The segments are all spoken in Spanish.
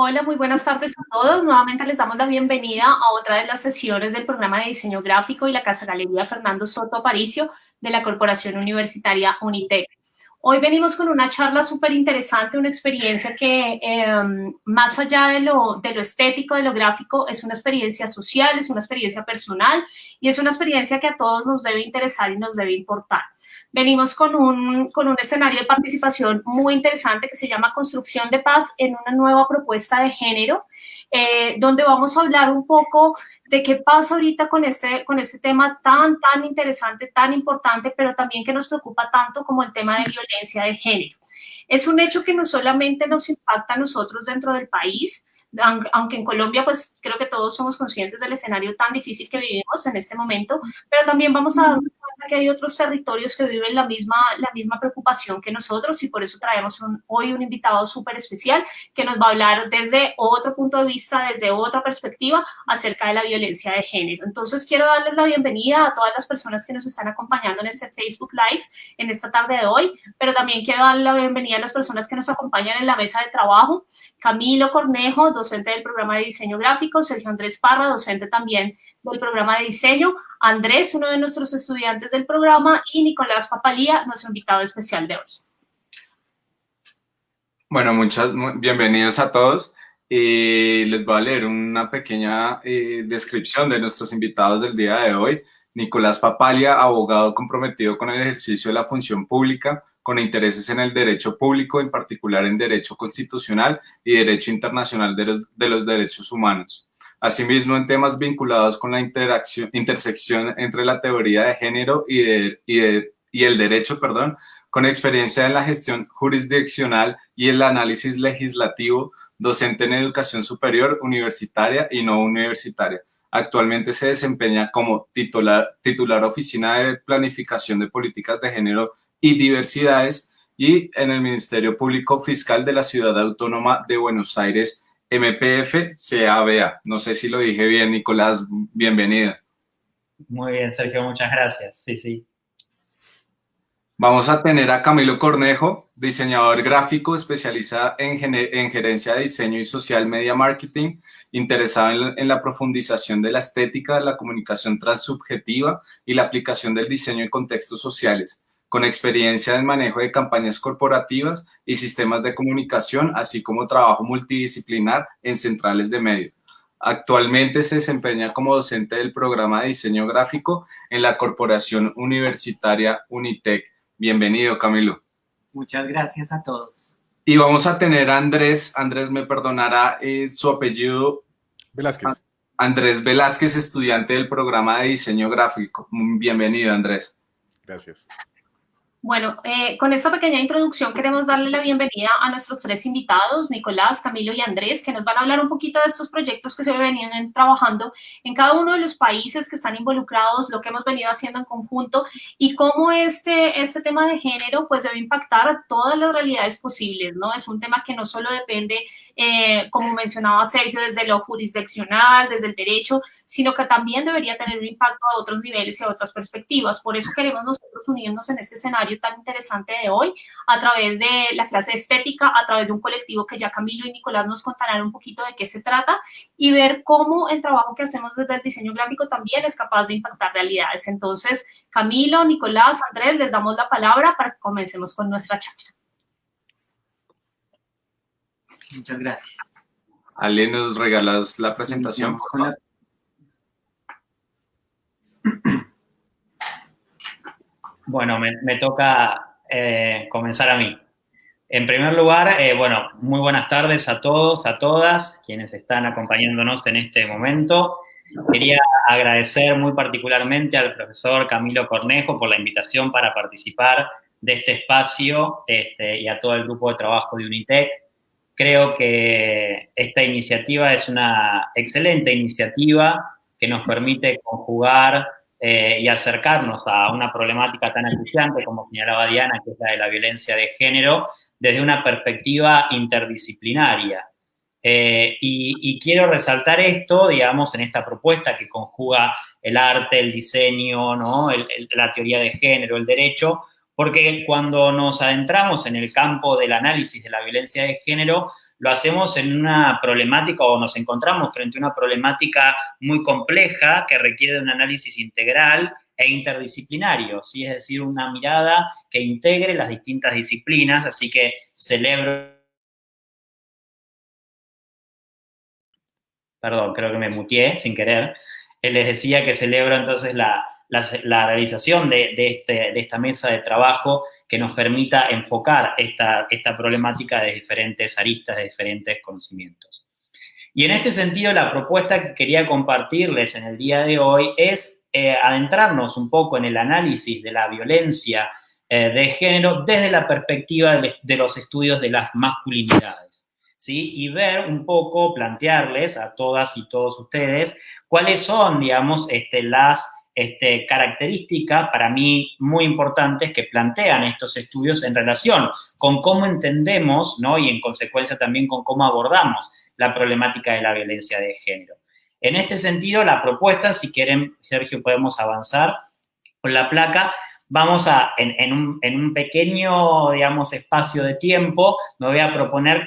Hola, muy buenas tardes a todos. Nuevamente les damos la bienvenida a otra de las sesiones del programa de diseño gráfico y la Casa Galería Fernando Soto Aparicio de la Corporación Universitaria UNITEC. Hoy venimos con una charla súper interesante, una experiencia que más allá de lo estético, de lo gráfico, es una experiencia social, es una experiencia personal y es una experiencia que a todos nos debe interesar y nos debe importar. Venimos con un escenario de participación muy interesante que se llama Construcción de Paz en una nueva propuesta de género, donde vamos a hablar un poco de qué pasa ahorita con este tema tan interesante, tan importante, pero también que nos preocupa tanto como el tema de violencia de género. Es un hecho que no solamente nos impacta a nosotros dentro del país, aunque en Colombia pues creo que todos somos conscientes del escenario tan difícil que vivimos en este momento, pero también vamos a darnos cuenta que hay otros territorios que viven la misma preocupación que nosotros y por eso traemos hoy un invitado súper especial que nos va a hablar desde otro punto de vista, desde otra perspectiva acerca de la violencia de género. Entonces quiero darles la bienvenida a todas las personas que nos están acompañando en este Facebook Live en esta tarde de hoy, pero también quiero darle la bienvenida a las personas que nos acompañan en la mesa de trabajo. Camilo Cornejo, docente del programa de diseño gráfico, Sergio Andrés Parra, docente también del programa de diseño, Andrés, uno de nuestros estudiantes del programa, y Nicolás Papalía, nuestro invitado especial de hoy. Bueno, bienvenidos a todos. Les voy a leer una pequeña descripción de nuestros invitados del día de hoy. Nicolás Papalia, abogado comprometido con el ejercicio de la función pública, con intereses en el derecho público, en particular en derecho constitucional y derecho internacional de los derechos humanos. Asimismo, en temas vinculados con la intersección entre la teoría de género y el derecho, con experiencia en la gestión jurisdiccional y el análisis legislativo, docente en educación superior, universitaria y no universitaria. Actualmente se desempeña como titular Oficina de Planificación de Políticas de Género y Diversidades y en el Ministerio Público Fiscal de la Ciudad Autónoma de Buenos Aires, MPF-CABA. No sé si lo dije bien, Nicolás, bienvenido. Muy bien, Sergio, muchas gracias. Sí, sí. Vamos a tener a Camilo Cornejo, diseñador gráfico especializado en gerencia de diseño y social media marketing, interesado en la profundización de la estética, de la comunicación transsubjetiva y la aplicación del diseño en contextos sociales, con experiencia en manejo de campañas corporativas y sistemas de comunicación, así como trabajo multidisciplinar en centrales de medios. Actualmente se desempeña como docente del programa de diseño gráfico en la Corporación Universitaria UNITEC. Bienvenido, Camilo. Muchas gracias a todos. Y vamos a tener a Andrés. Andrés me perdonará su apellido. Velázquez. Andrés Velázquez, estudiante del programa de diseño gráfico. Bienvenido, Andrés. Gracias. Bueno, con esta pequeña introducción queremos darle la bienvenida a nuestros tres invitados, Nicolás, Camilo y Andrés, que nos van a hablar un poquito de estos proyectos que se venían trabajando en cada uno de los países que están involucrados, lo que hemos venido haciendo en conjunto y cómo este tema de género pues debe impactar a todas las realidades posibles, ¿no? Es un tema que no solo depende, como mencionaba Sergio, desde lo jurisdiccional, desde el derecho, sino que también debería tener un impacto a otros niveles y a otras perspectivas. Por eso queremos nosotros unirnos en este escenario tan interesante de hoy, a través de la clase de estética, a través de un colectivo que ya Camilo y Nicolás nos contarán un poquito de qué se trata y ver cómo el trabajo que hacemos desde el diseño gráfico también es capaz de impactar realidades. Entonces, Camilo, Nicolás, Andrés, les damos la palabra para que comencemos con nuestra charla. Muchas gracias. Ale, ¿nos regalas la presentación? Bueno, me toca comenzar a mí. En primer lugar, bueno, muy buenas tardes a todos, a todas, quienes están acompañándonos en este momento. Quería agradecer muy particularmente al profesor Camilo Cornejo por la invitación para participar de este espacio y a todo el grupo de trabajo de UNITEC. Creo que esta iniciativa es una excelente iniciativa que nos permite conjugar y acercarnos a una problemática tan acuciante como señalaba Diana, que es la de la violencia de género, desde una perspectiva interdisciplinaria. Y quiero resaltar esto, digamos, en esta propuesta que conjuga el arte, el diseño, ¿no? La teoría de género, el derecho, porque cuando nos adentramos en el campo del análisis de la violencia de género, lo hacemos en una problemática o nos encontramos frente a una problemática muy compleja que requiere de un análisis integral e interdisciplinario, ¿sí? Es decir, una mirada que integre las distintas disciplinas, así que celebro... Perdón, creo que me muteé sin querer. Les decía que celebro entonces la realización de esta mesa de trabajo que nos permita enfocar esta problemática de diferentes aristas, de diferentes conocimientos. Y en este sentido, la propuesta que quería compartirles en el día de hoy es adentrarnos un poco en el análisis de la violencia de género desde la perspectiva de los estudios de las masculinidades, ¿sí? Y ver un poco, plantearles a todas y todos ustedes cuáles son, digamos, las características para mí muy importantes que plantean estos estudios en relación con cómo entendemos, ¿no? Y en consecuencia también con cómo abordamos la problemática de la violencia de género. En este sentido, la propuesta, si quieren, Sergio, podemos avanzar con la placa. Vamos a, en un pequeño, digamos, espacio de tiempo, me voy a proponer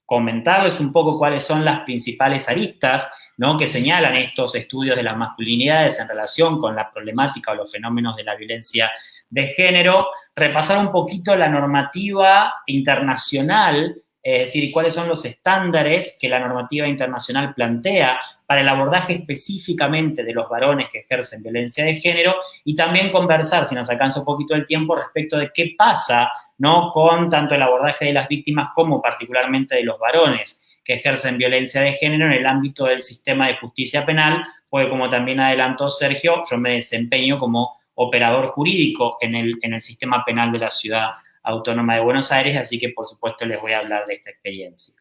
comentarles un poco cuáles son las principales aristas, ¿no?, que señalan estos estudios de las masculinidades en relación con la problemática o los fenómenos de la violencia de género, repasar un poquito la normativa internacional, es decir, cuáles son los estándares que la normativa internacional plantea para el abordaje específicamente de los varones que ejercen violencia de género, y también conversar, si nos alcanza un poquito el tiempo, respecto de qué pasa, ¿no?, con tanto el abordaje de las víctimas como particularmente de los varones que ejercen violencia de género en el ámbito del sistema de justicia penal, porque como también adelantó Sergio, yo me desempeño como operador jurídico en el sistema penal de la Ciudad Autónoma de Buenos Aires, así que por supuesto les voy a hablar de esta experiencia.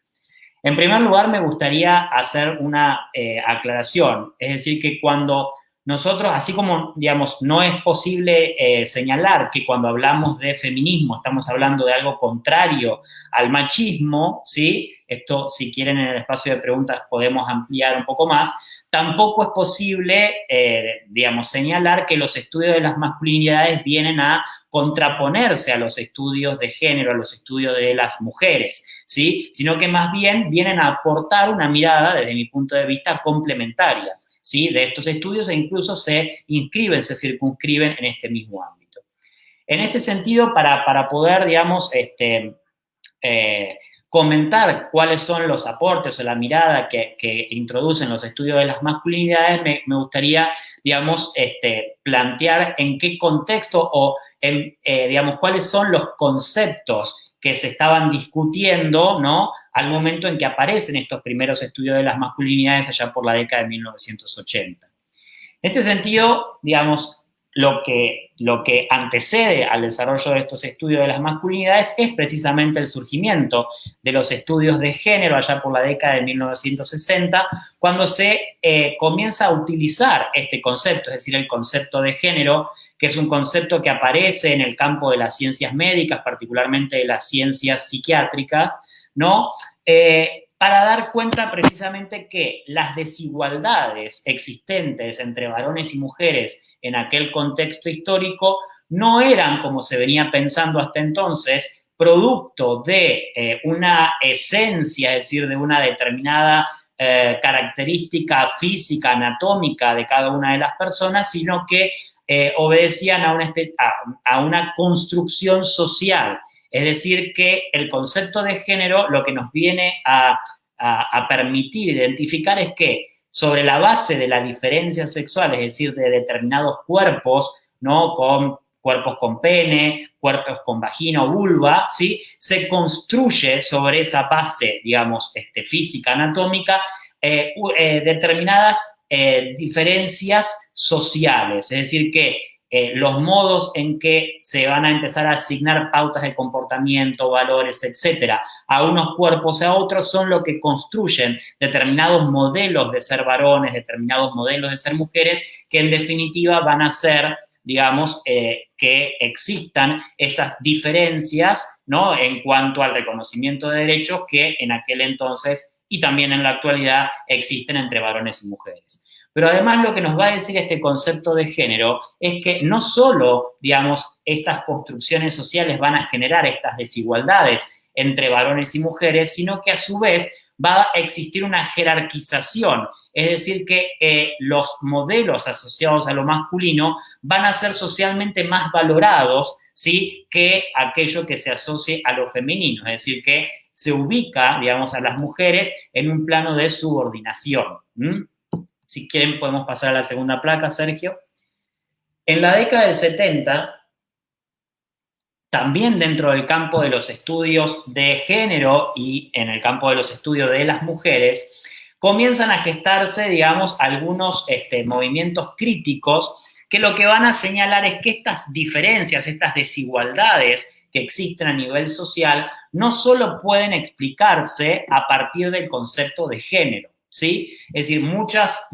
En primer lugar, me gustaría hacer una aclaración, es decir, que cuando nosotros, así como, digamos, no es posible señalar que cuando hablamos de feminismo estamos hablando de algo contrario al machismo, ¿sí? Esto, si quieren, en el espacio de preguntas podemos ampliar un poco más. Tampoco es posible, digamos, señalar que los estudios de las masculinidades vienen a contraponerse a los estudios de género, a los estudios de las mujeres, ¿sí? Sino que más bien vienen a aportar una mirada, desde mi punto de vista, complementaria, ¿sí?, de estos estudios, e incluso se inscriben, se circunscriben en este mismo ámbito. En este sentido, para poder, digamos, comentar cuáles son los aportes o la mirada que introducen los estudios de las masculinidades, me gustaría, digamos, plantear en qué contexto o, digamos, cuáles son los conceptos que se estaban discutiendo, ¿no?, al momento en que aparecen estos primeros estudios de las masculinidades allá por la década de 1980. En este sentido, digamos, lo que antecede al desarrollo de estos estudios de las masculinidades es precisamente el surgimiento de los estudios de género allá por la década de 1960, cuando se comienza a utilizar este concepto, es decir, el concepto de género, que es un concepto que aparece en el campo de las ciencias médicas, particularmente de las ciencias psiquiátricas, ¿no?, para dar cuenta precisamente que las desigualdades existentes entre varones y mujeres en aquel contexto histórico no eran, como se venía pensando hasta entonces, producto de una esencia, es decir, de una determinada característica física, anatómica de cada una de las personas, sino que obedecían a una construcción social. Es decir, que el concepto de género lo que nos viene a permitir identificar es que sobre la base de la diferencia sexual, es decir, de determinados cuerpos, ¿no?, con cuerpos con pene, cuerpos con vagina o vulva, ¿sí?, se construye sobre esa base, digamos, física, anatómica, determinadas diferencias sociales. Es decir, que los modos en que se van a empezar a asignar pautas de comportamiento, valores, etcétera, a unos cuerpos a otros son lo que construyen determinados modelos de ser varones, determinados modelos de ser mujeres, que en definitiva van a hacer, digamos, que existan esas diferencias, ¿no?, en cuanto al reconocimiento de derechos que en aquel entonces y también en la actualidad existen entre varones y mujeres. Pero además lo que nos va a decir este concepto de género es que no solo, digamos, estas construcciones sociales van a generar estas desigualdades entre varones y mujeres, sino que a su vez va a existir una jerarquización, es decir, que los modelos asociados a lo masculino van a ser socialmente más valorados, ¿sí?, que aquello que se asocie a lo femenino, es decir, que se ubica, digamos, a las mujeres en un plano de subordinación. Si quieren, podemos pasar a la segunda placa, Sergio. En la década del 70, también dentro del campo de los estudios de género y en el campo de los estudios de las mujeres, comienzan a gestarse, digamos, algunos movimientos críticos que lo que van a señalar es que estas diferencias, estas desigualdades que existen a nivel social, no solo pueden explicarse a partir del concepto de género, ¿sí? Es decir, muchas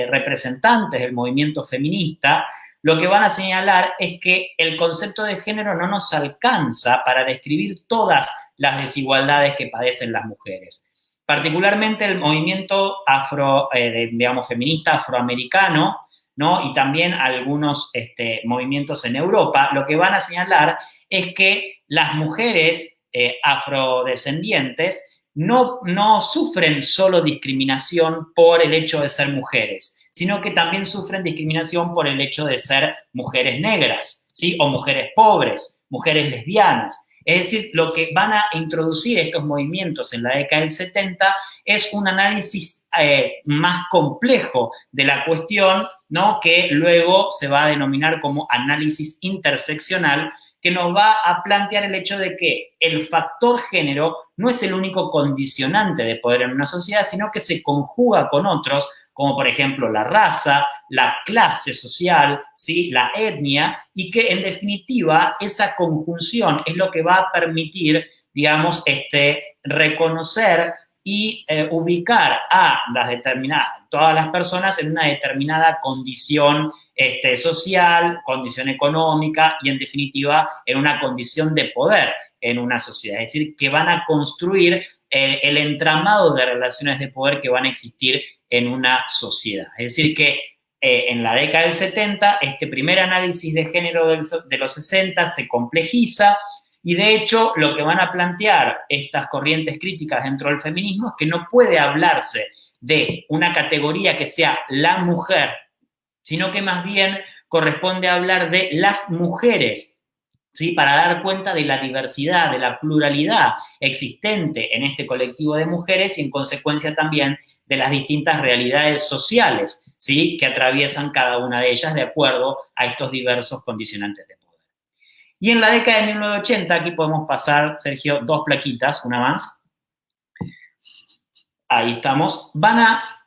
representantes del movimiento feminista lo que van a señalar es que el concepto de género no nos alcanza para describir todas las desigualdades que padecen las mujeres. Particularmente el movimiento feminista afroamericano, ¿no?, y también algunos movimientos en Europa, lo que van a señalar es que las mujeres afrodescendientes no sufren solo discriminación por el hecho de ser mujeres, sino que también sufren discriminación por el hecho de ser mujeres negras, ¿sí?, o mujeres pobres, mujeres lesbianas. Es decir, lo que van a introducir estos movimientos en la década del 70 es un análisis más complejo de la cuestión, ¿no?, que luego se va a denominar como análisis interseccional, que nos va a plantear el hecho de que el factor género no es el único condicionante de poder en una sociedad, sino que se conjuga con otros, como por ejemplo la raza, la clase social, ¿sí?, la etnia, y que en definitiva esa conjunción es lo que va a permitir, digamos, reconocer y ubicar a todas las personas en una determinada condición social, condición económica y en definitiva en una condición de poder en una sociedad. Es decir, que van a construir el entramado de relaciones de poder que van a existir en una sociedad. Es decir, que en la década del 70 este primer análisis de género de los 60 se complejiza. Y de hecho, lo que van a plantear estas corrientes críticas dentro del feminismo es que no puede hablarse de una categoría que sea la mujer, sino que más bien corresponde hablar de las mujeres, ¿sí?, para dar cuenta de la diversidad, de la pluralidad existente en este colectivo de mujeres y en consecuencia también de las distintas realidades sociales, ¿sí?, que atraviesan cada una de ellas de acuerdo a estos diversos condicionantes de poder. Y en la década de 1980, aquí podemos pasar, Sergio, dos plaquitas, una más. Ahí estamos. Van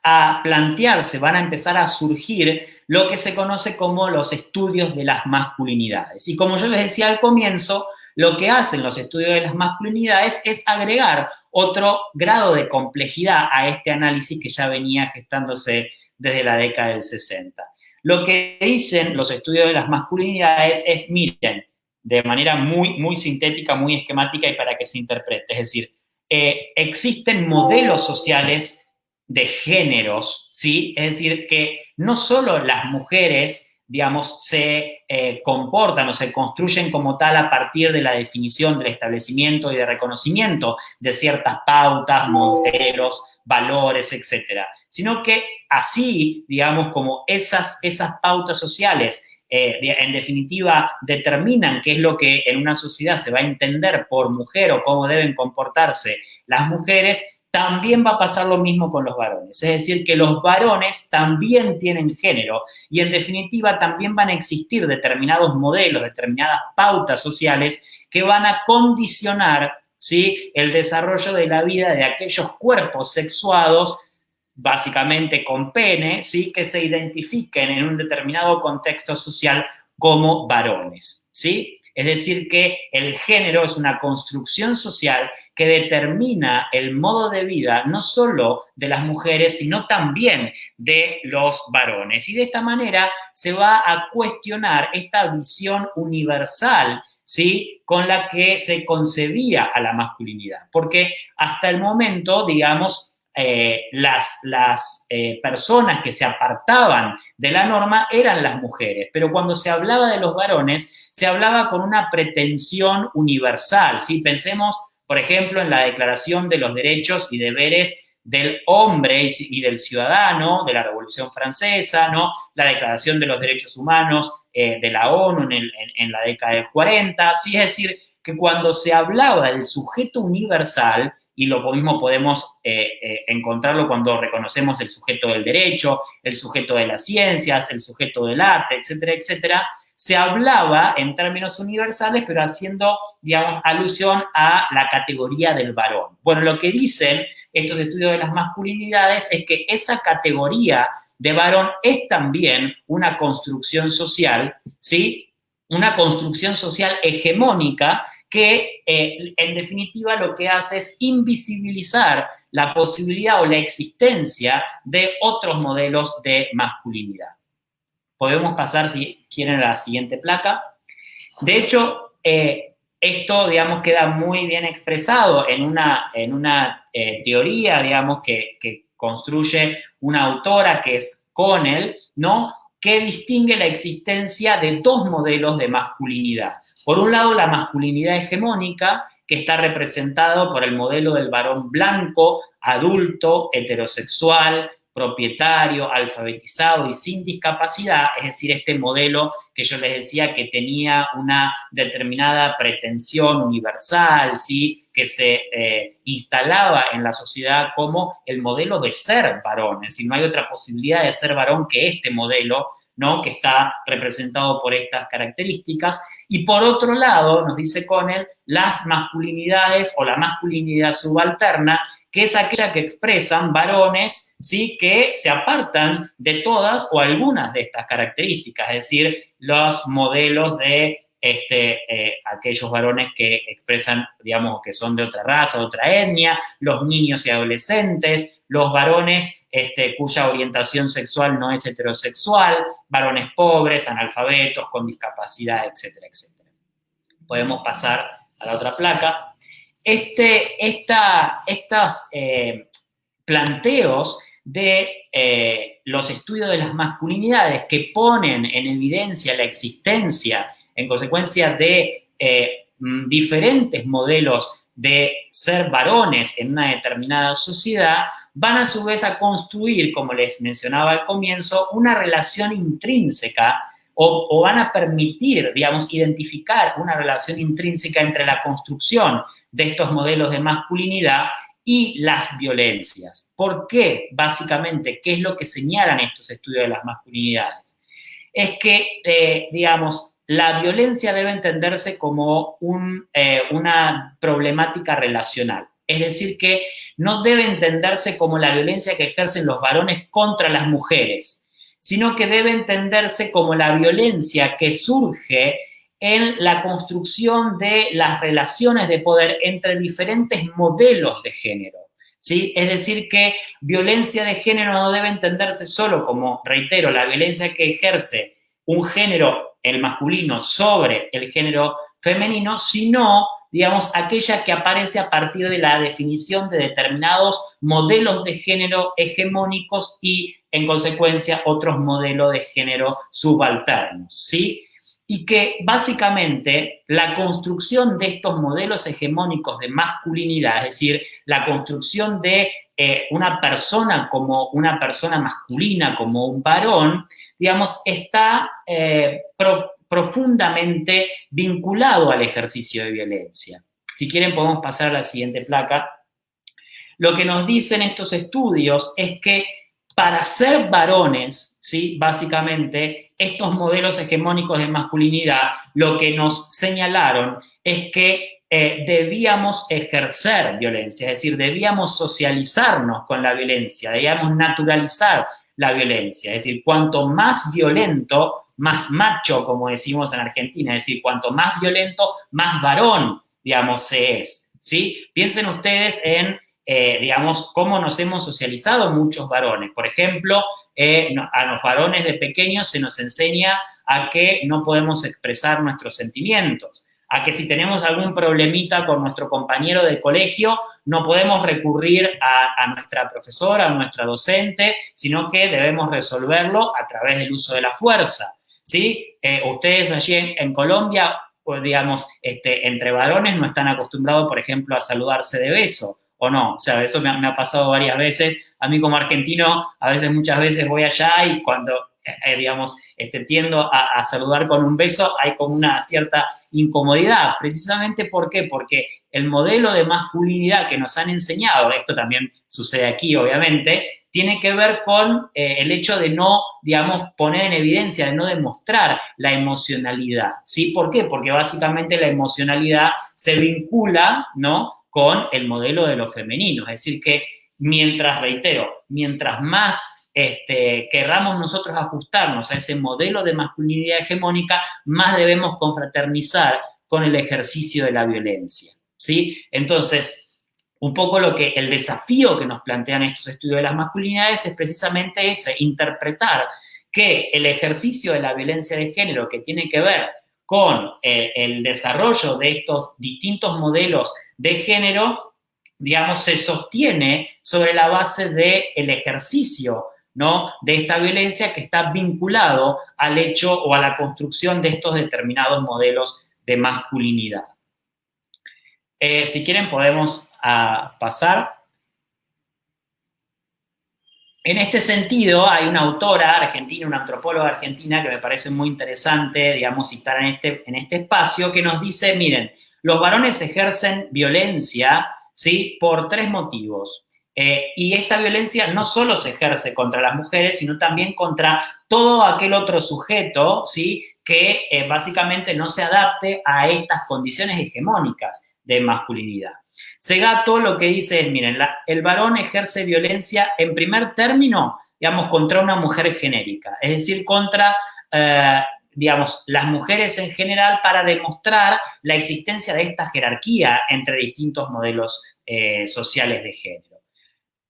a plantearse, van a empezar a surgir lo que se conoce como los estudios de las masculinidades. Y como yo les decía al comienzo, lo que hacen los estudios de las masculinidades es agregar otro grado de complejidad a este análisis que ya venía gestándose desde la década del 60. Lo que dicen los estudios de las masculinidades es, miren, de manera muy sintética, muy esquemática y para que se interprete. Es decir, existen modelos sociales de géneros, ¿sí? Es decir, que no solo las mujeres, digamos, se comportan o se construyen como tal a partir de la definición del establecimiento y de reconocimiento de ciertas pautas, modelos, valores, etcétera, sino que así, digamos, como esas pautas sociales en definitiva, determinan qué es lo que en una sociedad se va a entender por mujer o cómo deben comportarse las mujeres, también va a pasar lo mismo con los varones. Es decir, que los varones también tienen género y en definitiva también van a existir determinados modelos, determinadas pautas sociales que van a condicionar, ¿sí?, el desarrollo de la vida de aquellos cuerpos sexuados básicamente con pene, ¿sí?, que se identifiquen en un determinado contexto social como varones, ¿sí? Es decir, que el género es una construcción social que determina el modo de vida no solo de las mujeres, sino también de los varones. Y de esta manera se va a cuestionar esta visión universal, ¿sí?, con la que se concebía a la masculinidad. Porque hasta el momento, digamos, las personas que se apartaban de la norma eran las mujeres, pero cuando se hablaba de los varones, se hablaba con una pretensión universal, ¿sí? Pensemos Por ejemplo, en la Declaración de los Derechos y Deberes del Hombre y del Ciudadano de la Revolución Francesa, ¿no? La Declaración de los Derechos Humanos de la ONU en la década del 40, ¿sí? Es decir, que cuando se hablaba del sujeto universal, y lo mismo podemos encontrarlo cuando reconocemos el sujeto del derecho, el sujeto de las ciencias, el sujeto del arte, etcétera, etcétera, se hablaba en términos universales, pero haciendo, digamos, alusión a la categoría del varón. Bueno, lo que dicen estos estudios de las masculinidades es que esa categoría de varón es también una construcción social, ¿sí? Una construcción social hegemónica que, en definitiva, lo que hace es invisibilizar la posibilidad o la existencia de otros modelos de masculinidad. Podemos pasar, si quieren, a la siguiente placa. De hecho, esto, digamos, queda muy bien expresado en una teoría, digamos, que construye una autora que es Connell, ¿no? Que distingue la existencia de dos modelos de masculinidad. Por un lado, la masculinidad hegemónica, que está representado por el modelo del varón blanco, adulto, heterosexual, propietario, alfabetizado y sin discapacidad, es decir, este modelo que yo les decía que tenía una determinada pretensión universal, ¿sí? Que se instalaba en la sociedad como el modelo de ser varón, es decir, no hay otra posibilidad de ser varón que este modelo, ¿no? Que está representado por estas características. Y por otro lado, nos dice Connell, las masculinidades o la masculinidad subalterna, que es aquella que expresan varones, ¿sí? Que se apartan de todas o algunas de estas características, es decir, los modelos de aquellos varones que expresan, digamos, que son de otra raza, de otra etnia, los niños y adolescentes, los varones cuya orientación sexual no es heterosexual, varones pobres, analfabetos, con discapacidad, etcétera, etcétera. Podemos pasar a la otra placa. Estos planteos de los estudios de las masculinidades que ponen en evidencia la existencia, en consecuencia de diferentes modelos de ser varones en una determinada sociedad, van a su vez a construir, como les mencionaba al comienzo, una relación intrínseca o van a permitir, digamos, identificar una relación intrínseca entre la construcción de estos modelos de masculinidad y las violencias. ¿Por qué? Básicamente, ¿qué es lo que señalan estos estudios de las masculinidades? Es que, digamos, la violencia debe entenderse como una problemática relacional. Es decir, que no debe entenderse como la violencia que ejercen los varones contra las mujeres, sino que debe entenderse como la violencia que surge en la construcción de las relaciones de poder entre diferentes modelos de género, ¿sí? Es decir, que violencia de género no debe entenderse solo como, reitero, la violencia que ejerce un género, el masculino, sobre el género femenino, sino, digamos, aquella que aparece a partir de la definición de determinados modelos de género hegemónicos y, en consecuencia, otros modelos de género subalternos, ¿sí? Y que, básicamente, la construcción de estos modelos hegemónicos de masculinidad, es decir, la construcción de una persona como una persona masculina, como un varón, digamos, está profundamente vinculado al ejercicio de violencia. Si quieren, podemos pasar a la siguiente placa. Lo que nos dicen estos estudios es que para ser varones, ¿sí? Básicamente, estos modelos hegemónicos de masculinidad lo que nos señalaron es que debíamos ejercer violencia, es decir, debíamos socializarnos con la violencia, debíamos naturalizar la violencia, es decir, cuanto más violento, más macho, como decimos en Argentina, es decir, cuanto más violento, más varón, digamos, se es, ¿sí? Piensen ustedes en, digamos, cómo nos hemos socializado muchos varones. Por ejemplo, a los varones de pequeños se nos enseña a que no podemos expresar nuestros sentimientos, a que si tenemos algún problemita con nuestro compañero de colegio, no podemos recurrir a nuestra profesora, a nuestra docente, sino que debemos resolverlo a través del uso de la fuerza, ¿sí? Ustedes allí en Colombia digamos, entre varones no están acostumbrados, por ejemplo, a saludarse de beso, ¿o no? O sea, eso me ha pasado varias veces. A mí como argentino, muchas veces voy allá y cuando, digamos, tiendo a saludar con un beso, hay como una cierta incomodidad. Precisamente, ¿por qué? Porque el modelo de masculinidad que nos han enseñado, esto también sucede aquí, obviamente, tiene que ver con el hecho de no, digamos, poner en evidencia, de no demostrar la emocionalidad, ¿sí? ¿Por qué? Porque básicamente la emocionalidad se vincula, ¿no?, con el modelo de lo femenino. Es decir, que mientras más querramos nosotros ajustarnos a ese modelo de masculinidad hegemónica, más debemos confraternizar con el ejercicio de la violencia, ¿sí? Entonces, un poco el desafío que nos plantean estos estudios de las masculinidades es precisamente ese, interpretar que el ejercicio de la violencia de género, que tiene que ver con el desarrollo de estos distintos modelos de género, digamos, se sostiene sobre la base del ejercicio, ¿no?, de esta violencia que está vinculado al hecho o a la construcción de estos determinados modelos de masculinidad. Si quieren podemos pasar. En este sentido, hay una autora argentina, una antropóloga argentina que me parece muy interesante, digamos, citar en este espacio, que nos dice, miren, los varones ejercen violencia, ¿sí?, por 3 motivos. Y esta violencia no solo se ejerce contra las mujeres, sino también contra todo aquel otro sujeto, ¿sí?, que básicamente no se adapte a estas condiciones hegemónicas de masculinidad. Segato lo que dice es, miren, el varón ejerce violencia en primer término, digamos, contra una mujer genérica, es decir, contra, digamos, las mujeres en general, para demostrar la existencia de esta jerarquía entre distintos modelos sociales de género.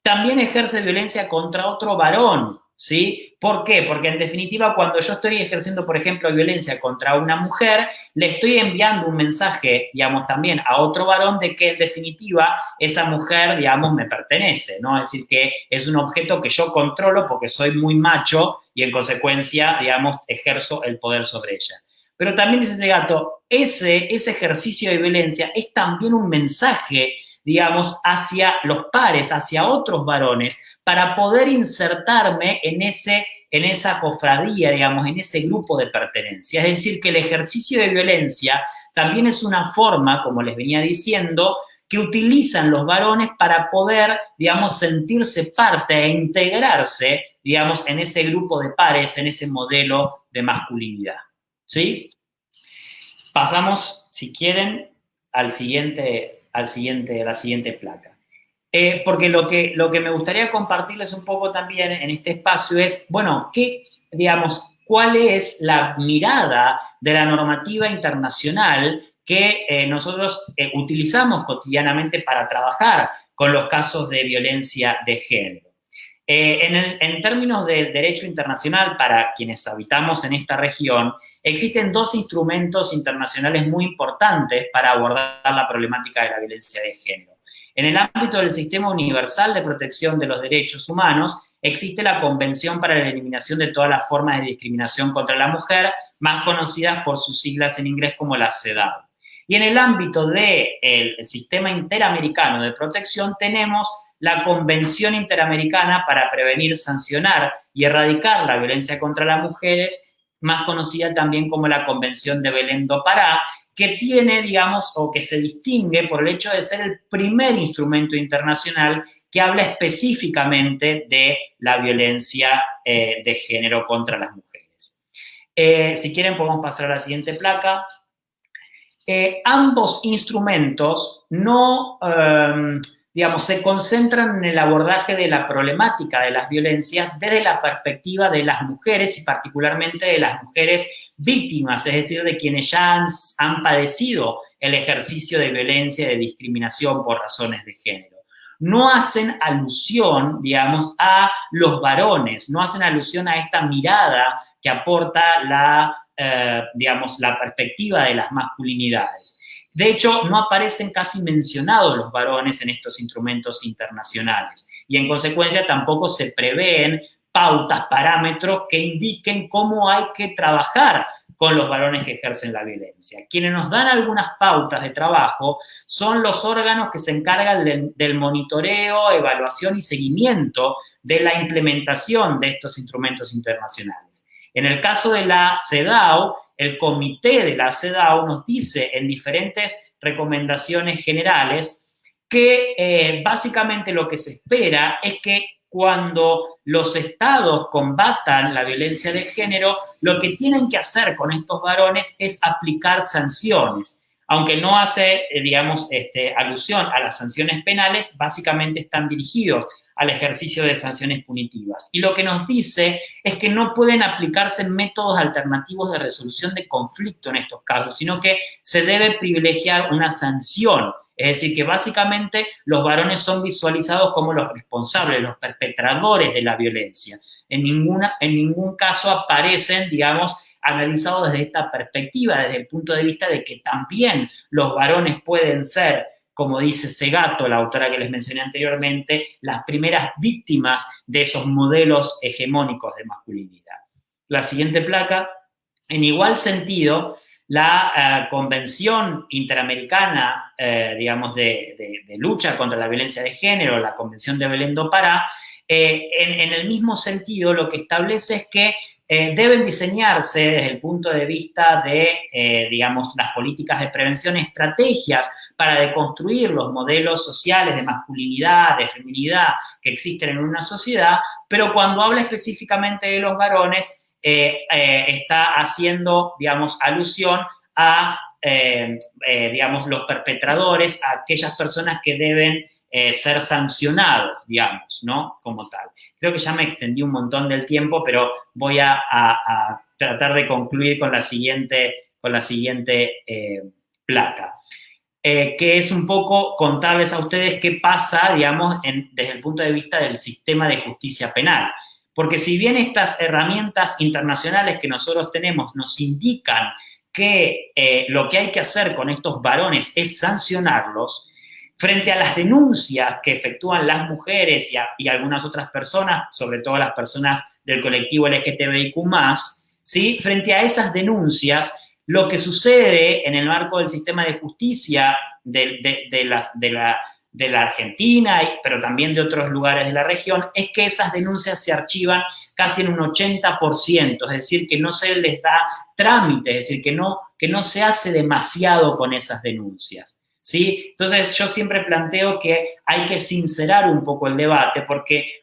También ejerce violencia contra otro varón, ¿sí? ¿Por qué? Porque en definitiva, cuando yo estoy ejerciendo, por ejemplo, violencia contra una mujer, le estoy enviando un mensaje, digamos, también a otro varón de que en definitiva esa mujer, digamos, me pertenece, ¿no? Es decir, que es un objeto que yo controlo porque soy muy macho y en consecuencia, digamos, ejerzo el poder sobre ella. Pero también dice Segato, ese ejercicio de violencia es también un mensaje, digamos, hacia los pares, hacia otros varones, para poder insertarme en esa cofradía, digamos, en ese grupo de pertenencia. Es decir, que el ejercicio de violencia también es una forma, como les venía diciendo, que utilizan los varones para poder, digamos, sentirse parte e integrarse, digamos, en ese grupo de pares, en ese modelo de masculinidad, ¿sí? Pasamos, si quieren, a la siguiente placa. Porque lo que me gustaría compartirles un poco también en este espacio es, bueno, ¿cuál es la mirada de la normativa internacional que nosotros utilizamos cotidianamente para trabajar con los casos de violencia de género? En términos del derecho internacional, para quienes habitamos en esta región, existen 2 instrumentos internacionales muy importantes para abordar la problemática de la violencia de género. En el ámbito del Sistema Universal de Protección de los Derechos Humanos, existe la Convención para la Eliminación de todas las formas de discriminación contra la mujer, más conocidas por sus siglas en inglés como la CEDAW. Y en el ámbito del Sistema Interamericano de Protección tenemos la Convención Interamericana para Prevenir, Sancionar y Erradicar la Violencia contra las Mujeres, más conocida también como la Convención de Belém do Pará, que tiene, digamos, o que se distingue por el hecho de ser el primer instrumento internacional que habla específicamente de la violencia de género contra las mujeres. Si quieren podemos pasar a la siguiente placa. Ambos instrumentos no, digamos, se concentran en el abordaje de la problemática de las violencias desde la perspectiva de las mujeres y particularmente de las mujeres víctimas, es decir, de quienes ya han padecido el ejercicio de violencia y de discriminación por razones de género. No hacen alusión, digamos, a los varones, no hacen alusión a esta mirada que aporta digamos, la perspectiva de las masculinidades. De hecho, no aparecen casi mencionados los varones en estos instrumentos internacionales y en consecuencia tampoco se prevén pautas, parámetros que indiquen cómo hay que trabajar con los varones que ejercen la violencia. Quienes nos dan algunas pautas de trabajo son los órganos que se encargan del monitoreo, evaluación y seguimiento de la implementación de estos instrumentos internacionales. En el caso de la CEDAW, el comité de la CEDAW nos dice en diferentes recomendaciones generales que básicamente lo que se espera es que cuando los estados combatan la violencia de género, lo que tienen que hacer con estos varones es aplicar sanciones. Aunque no hace, digamos, alusión a las sanciones penales, básicamente están dirigidos al ejercicio de sanciones punitivas. Y lo que nos dice es que no pueden aplicarse métodos alternativos de resolución de conflicto en estos casos, sino que se debe privilegiar una sanción. Es decir, que básicamente los varones son visualizados como los responsables, los perpetradores de la violencia. En ningún caso aparecen, digamos, analizados desde esta perspectiva, desde el punto de vista de que también los varones pueden ser, como dice Segato, la autora que les mencioné anteriormente, las primeras víctimas de esos modelos hegemónicos de masculinidad. La siguiente placa, en igual sentido, la Convención Interamericana, digamos, de lucha contra la violencia de género, la Convención de Belém do Pará, en el mismo sentido lo que establece es que deben diseñarse desde el punto de vista de, digamos, las políticas de prevención, estrategias para deconstruir los modelos sociales de masculinidad, de feminidad que existen en una sociedad, pero cuando habla específicamente de los varones, está haciendo, digamos, alusión a, digamos, los perpetradores, a aquellas personas que deben ser sancionados, digamos, ¿no? Como tal. Creo que ya me extendí un montón del tiempo, pero voy a tratar de concluir con la siguiente placa, que es un poco contarles a ustedes qué pasa, digamos, desde el punto de vista del sistema de justicia penal. Porque si bien estas herramientas internacionales que nosotros tenemos nos indican que lo que hay que hacer con estos varones es sancionarlos, frente a las denuncias que efectúan las mujeres y algunas otras personas, sobre todo las personas del colectivo LGTBIQ+, ¿sí? Frente a esas denuncias, lo que sucede en el marco del sistema de justicia de la Argentina, pero también de otros lugares de la región, es que esas denuncias se archivan casi en un 80%, es decir, que no se les da trámite, es decir, que no se hace demasiado con esas denuncias. ¿Sí? Entonces, yo siempre planteo que hay que sincerar un poco el debate porque,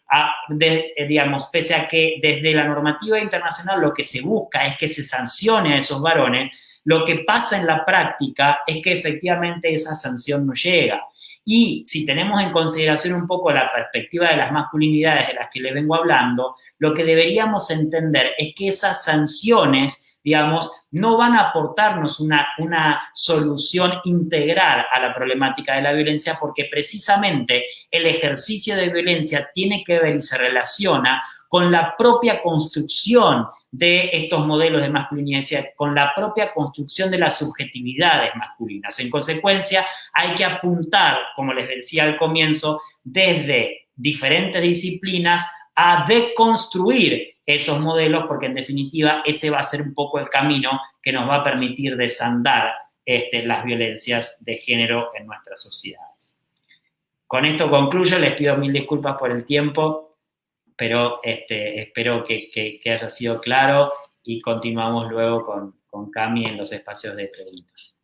digamos, pese a que desde la normativa internacional lo que se busca es que se sancione a esos varones, lo que pasa en la práctica es que efectivamente esa sanción no llega. Y si tenemos en consideración un poco la perspectiva de las masculinidades de las que les vengo hablando, lo que deberíamos entender es que esas sanciones, digamos, no van a aportarnos una solución integral a la problemática de la violencia porque precisamente el ejercicio de violencia tiene que ver y se relaciona con la propia construcción de estos modelos de masculinidad, con la propia construcción de las subjetividades masculinas. En consecuencia, hay que apuntar, como les decía al comienzo, desde diferentes disciplinas a deconstruir esos modelos, porque en definitiva ese va a ser un poco el camino que nos va a permitir desandar las violencias de género en nuestras sociedades. Con esto concluyo, les pido mil disculpas por el tiempo, pero espero que haya sido claro y continuamos luego con Cami en los espacios de preguntas.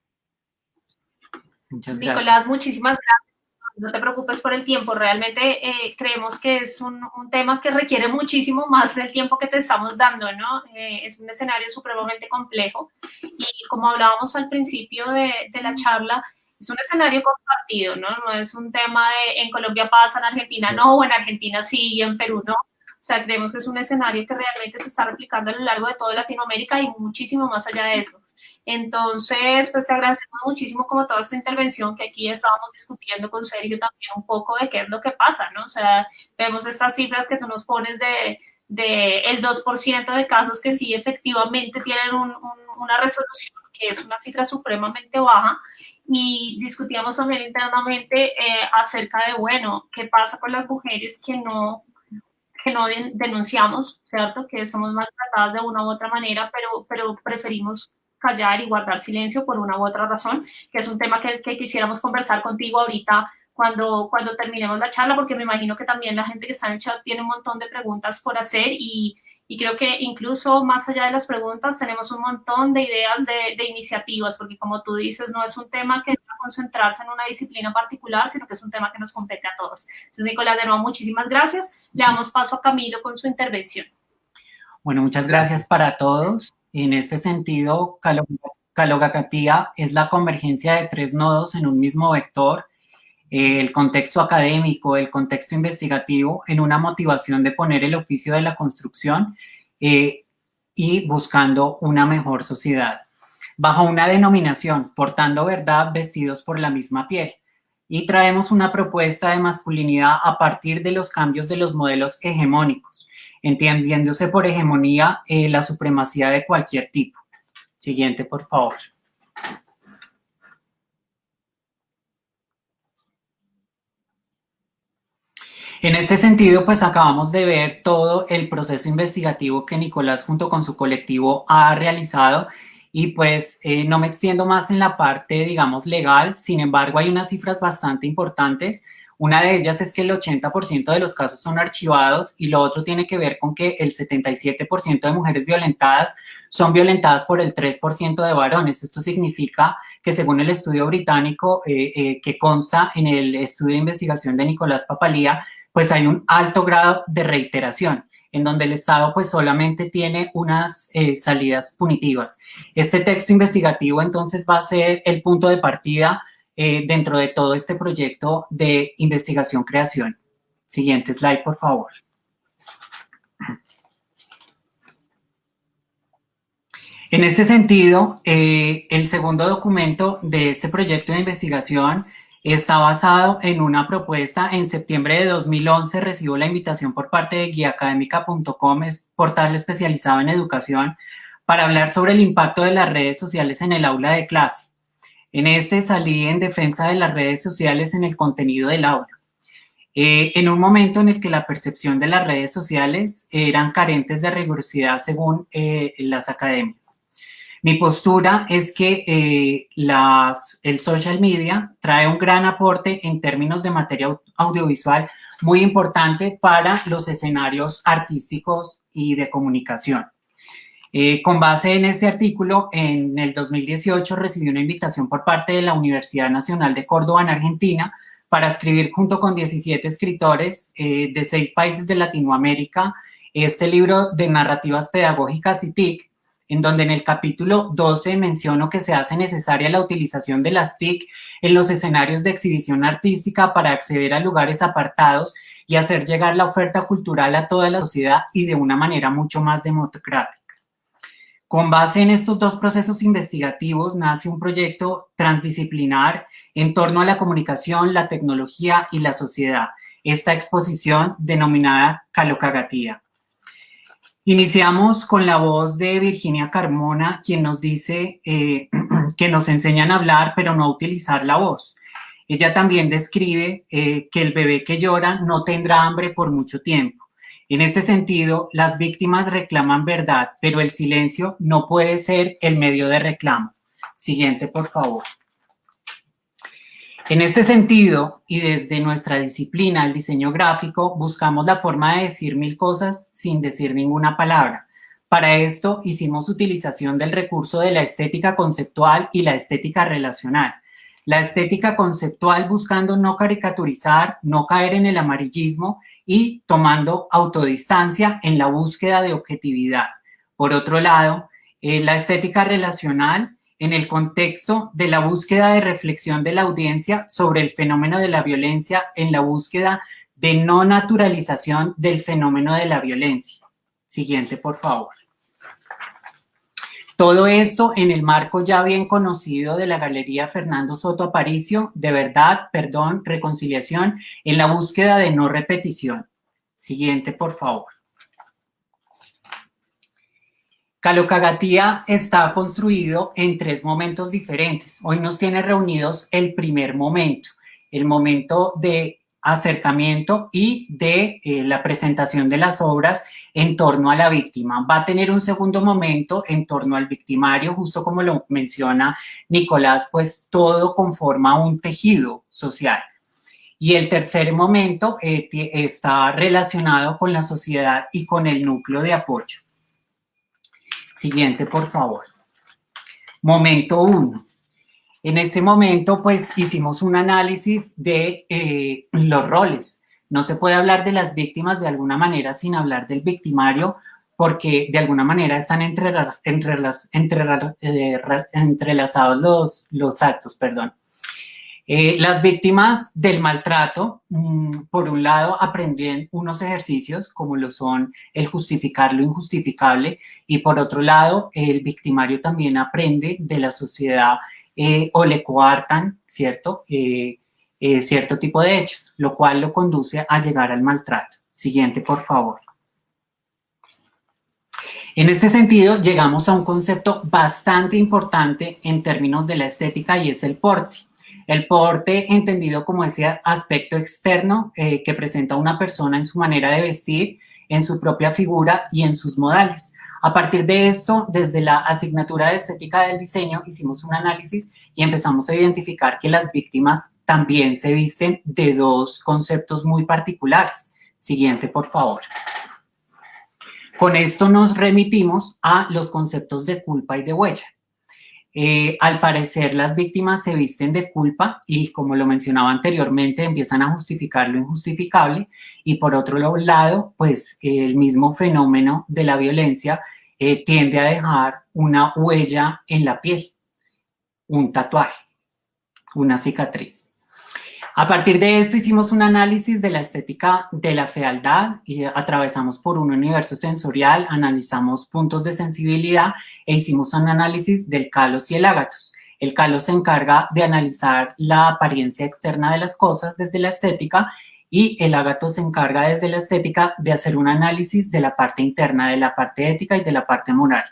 Muchas gracias. Nicolás, muchísimas gracias. No te preocupes por el tiempo, realmente creemos que es un tema que requiere muchísimo más del tiempo que te estamos dando, ¿no? Es un escenario supremamente complejo y como hablábamos al principio de la charla, es un escenario compartido, ¿no? No es un tema de en Colombia pasa, en Argentina no, o en Argentina sí y en Perú no. O sea, creemos que es un escenario que realmente se está replicando a lo largo de toda Latinoamérica y muchísimo más allá de eso. Entonces, pues te agradecemos muchísimo como toda esta intervención que aquí estábamos discutiendo con Sergio también un poco de qué es lo que pasa, ¿no? O sea, vemos estas cifras que tú nos pones de el 2% de casos que sí efectivamente tienen una resolución, que es una cifra supremamente baja, y discutíamos también internamente acerca de, bueno, qué pasa con las mujeres que denunciamos, ¿cierto? Que somos maltratadas de una u otra manera, pero preferimos callar y guardar silencio por una u otra razón, que es un tema que quisiéramos conversar contigo ahorita cuando terminemos la charla, porque me imagino que también la gente que está en el chat tiene un montón de preguntas por hacer y creo que incluso más allá de las preguntas tenemos un montón de ideas de iniciativas, porque como tú dices, no es un tema que va a concentrarse en una disciplina particular, sino que es un tema que nos compete a todos. Entonces, Nicolás, de nuevo, muchísimas gracias. Le damos paso a Camilo con su intervención. Bueno, muchas gracias para todos. En este sentido, Calogacatía es la convergencia de tres nodos en un mismo vector, el contexto académico, el contexto investigativo, en una motivación de poner el oficio de la construcción y buscando una mejor sociedad. Bajo una denominación, portando verdad, vestidos por la misma piel. Y traemos una propuesta de masculinidad a partir de los cambios de los modelos hegemónicos, entendiéndose por hegemonía la supremacía de cualquier tipo. Siguiente, por favor. En este sentido, pues acabamos de ver todo el proceso investigativo que Nicolás junto con su colectivo ha realizado y pues no me extiendo más en la parte, digamos, legal. Sin embargo, hay unas cifras bastante importantes. Una de ellas es que el 80% de los casos son archivados y lo otro tiene que ver con que el 77% de mujeres violentadas son violentadas por el 3% de varones. Esto significa que según el estudio británico que consta en el estudio de investigación de Nicolás Papalia, pues hay un alto grado de reiteración, en donde el Estado pues solamente tiene unas salidas punitivas. Este texto investigativo entonces va a ser el punto de partida dentro de todo este proyecto de investigación-creación. Siguiente slide, por favor. En este sentido, el segundo documento de este proyecto de investigación está basado en una propuesta. En septiembre de 2011 recibo la invitación por parte de guiaacademica.com, es portal especializado en educación, para hablar sobre el impacto de las redes sociales en el aula de clase. En este salí en defensa de las redes sociales en el contenido del aula. En un momento en el que la percepción de las redes sociales eran carentes de rigurosidad según las academias. Mi postura es que el social media trae un gran aporte en términos de materia audiovisual muy importante para los escenarios artísticos y de comunicación. Con base en este artículo, en el 2018 recibí una invitación por parte de la Universidad Nacional de Córdoba en Argentina para escribir junto con 17 escritores de 6 países de Latinoamérica este libro de narrativas pedagógicas y TIC, en donde en el capítulo 12 menciono que se hace necesaria la utilización de las TIC en los escenarios de exhibición artística para acceder a lugares apartados y hacer llegar la oferta cultural a toda la sociedad y de una manera mucho más democrática. Con base en estos dos procesos investigativos nace un proyecto transdisciplinar en torno a la comunicación, la tecnología y la sociedad. Esta exposición denominada Calogacatía. Iniciamos con la voz de Virginia Carmona, quien nos dice que nos enseñan a hablar, pero no a utilizar la voz. Ella también describe que el bebé que llora no tendrá hambre por mucho tiempo. En este sentido, las víctimas reclaman verdad, pero el silencio no puede ser el medio de reclamo. Siguiente, por favor. En este sentido, y desde nuestra disciplina, el diseño gráfico, buscamos la forma de decir 1000 cosas sin decir ninguna palabra. Para esto, hicimos utilización del recurso de la estética conceptual y la estética relacional. La estética conceptual buscando no caricaturizar, no caer en el amarillismo y tomando autodistancia en la búsqueda de objetividad. Por otro lado, la estética relacional en el contexto de la búsqueda de reflexión de la audiencia sobre el fenómeno de la violencia, en la búsqueda de no naturalización del fenómeno de la violencia. Siguiente, por favor. Todo esto en el marco ya bien conocido de la Galería Fernando Soto Aparicio, de verdad, perdón, reconciliación, en la búsqueda de no repetición. Siguiente, por favor. Calogacatía está construido en 3 momentos diferentes. Hoy nos tiene reunidos el primer momento, el momento de acercamiento y de la presentación de las obras en torno a la víctima. Va a tener un segundo momento en torno al victimario, justo como lo menciona Nicolás, pues todo conforma un tejido social. Y el tercer momento está relacionado con la sociedad y con el núcleo de apoyo. Siguiente, por favor. Momento 1. En este momento, pues, hicimos un análisis de los roles. No se puede hablar de las víctimas de alguna manera sin hablar del victimario, porque de alguna manera están entrelazados los actos, perdón. Las víctimas del maltrato, por un lado, aprenden unos ejercicios como lo son el justificar lo injustificable, y por otro lado, el victimario también aprende de la sociedad o le coartan, ¿cierto? Cierto tipo de hechos, lo cual lo conduce a llegar al maltrato. Siguiente, por favor. En este sentido, llegamos a un concepto bastante importante en términos de la estética y es el porte. El porte entendido como ese aspecto externo que presenta una persona en su manera de vestir, en su propia figura y en sus modales. A partir de esto, desde la asignatura de estética del diseño, hicimos un análisis y empezamos a identificar que las víctimas también se visten de dos conceptos muy particulares. Siguiente, por favor. Con esto nos remitimos a los conceptos de culpa y de huella. Al parecer, las víctimas se visten de culpa y, como lo mencionaba anteriormente, empiezan a justificar lo injustificable, y por otro lado, pues el mismo fenómeno de la violencia tiende a dejar una huella en la piel, un tatuaje, una cicatriz. A partir de esto hicimos un análisis de la estética de la fealdad y atravesamos por un universo sensorial, analizamos puntos de sensibilidad e hicimos un análisis del kalos y el ágatos. El kalos se encarga de analizar la apariencia externa de las cosas desde la estética, y el ágatos se encarga desde la estética de hacer un análisis de la parte interna, de la parte ética y de la parte moral.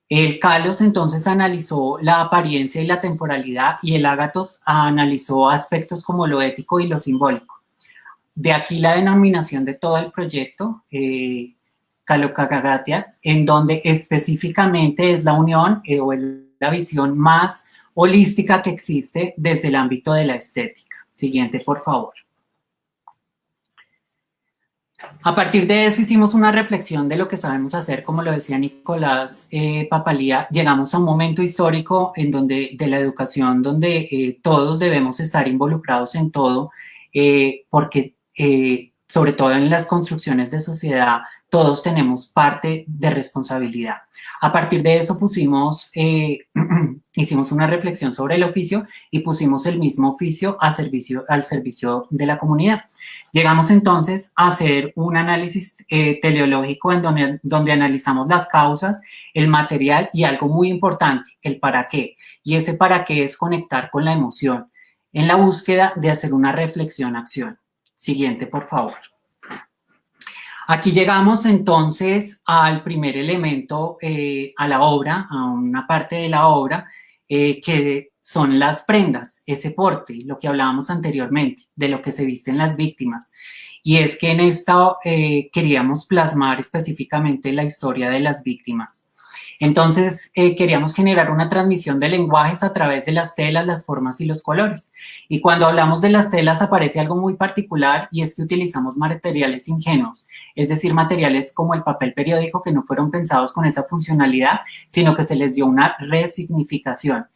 El kalos entonces analizó la apariencia y la temporalidad, y el ágatos analizó aspectos como lo ético y lo simbólico. De aquí la denominación de todo el proyecto, Kalokagatia, en donde específicamente es la unión o la visión más holística que existe desde el ámbito de la estética. Siguiente, por favor. A partir de eso hicimos una reflexión de lo que sabemos hacer, como lo decía Nicolás Papalía. Llegamos a un momento histórico en donde, de la educación, donde todos debemos estar involucrados en todo, porque sobre todo en las construcciones de sociedad, todos tenemos parte de responsabilidad. A partir de eso hicimos una reflexión sobre el oficio y pusimos el mismo oficio al servicio de la comunidad. Llegamos entonces a hacer un análisis teleológico en donde analizamos las causas, el material y algo muy importante, el para qué. Y ese para qué es conectar con la emoción en la búsqueda de hacer una reflexión-acción. Siguiente, por favor. Aquí llegamos entonces al primer elemento, a la obra, a una parte de la obra, que son las prendas, ese porte, lo que hablábamos anteriormente, de lo que se visten las víctimas. Y es que en esta queríamos plasmar específicamente la historia de las víctimas. Entonces, queríamos generar una transmisión de lenguajes a través de las telas, las formas y los colores. Y cuando hablamos de las telas aparece algo muy particular, y es que utilizamos materiales ingenuos, es decir, materiales como el papel periódico que no fueron pensados con esa funcionalidad, sino que se les dio una resignificación.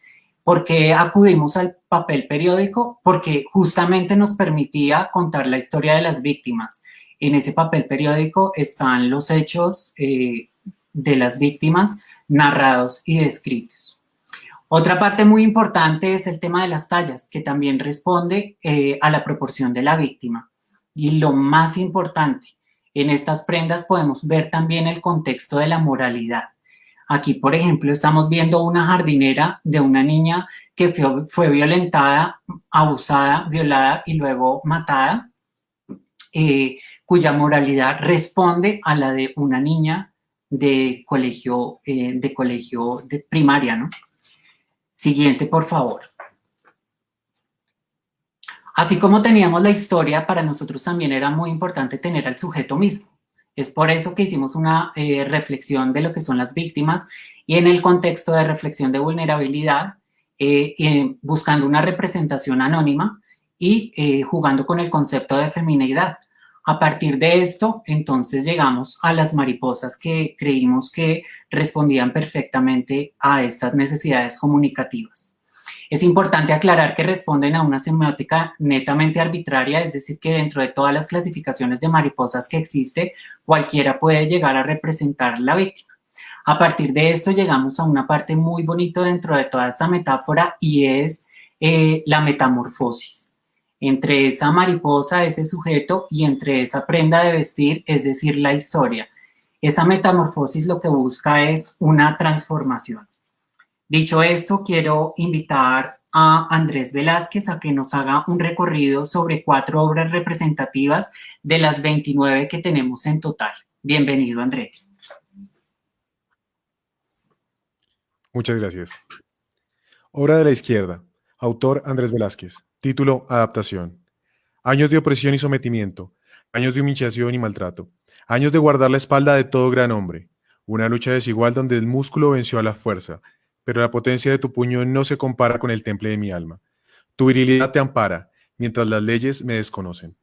¿Por qué acudimos al papel periódico? Porque justamente nos permitía contar la historia de las víctimas. En ese papel periódico están los hechos de las víctimas narrados y descritos. Otra parte muy importante es el tema de las tallas, que también responde a la proporción de la víctima. Y lo más importante, en estas prendas podemos ver también el contexto de la moralidad. Aquí, por ejemplo, estamos viendo una jardinera de una niña que fue violentada, abusada, violada y luego matada, cuya moralidad responde a la de una niña de colegio de primaria, ¿no? Siguiente, por favor. Así como teníamos la historia, para nosotros también era muy importante tener al sujeto mismo. Es por eso que hicimos una reflexión de lo que son las víctimas y en el contexto de reflexión de vulnerabilidad, buscando una representación anónima y jugando con el concepto de femineidad. A partir de esto, entonces llegamos a las mariposas que creímos que respondían perfectamente a estas necesidades comunicativas. Es importante aclarar que responden a una semiótica netamente arbitraria, es decir, que dentro de todas las clasificaciones de mariposas que existe, cualquiera puede llegar a representar la víctima. A partir de esto llegamos a una parte muy bonita dentro de toda esta metáfora y es la metamorfosis. Entre esa mariposa, ese sujeto, y entre esa prenda de vestir, es decir, la historia. Esa metamorfosis lo que busca es una transformación. Dicho esto, quiero invitar a Andrés Velázquez a que nos haga un recorrido sobre 4 obras representativas de las 29 que tenemos en total. Bienvenido, Andrés. Muchas gracias. Obra de la izquierda. Autor Andrés Velázquez. Título: Adaptación. Años de opresión y sometimiento. Años de humillación y maltrato. Años de guardar la espalda de todo gran hombre. Una lucha desigual donde el músculo venció a la fuerza, pero la potencia de tu puño no se compara con el temple de mi alma. Tu virilidad te ampara, mientras las leyes me desconocen.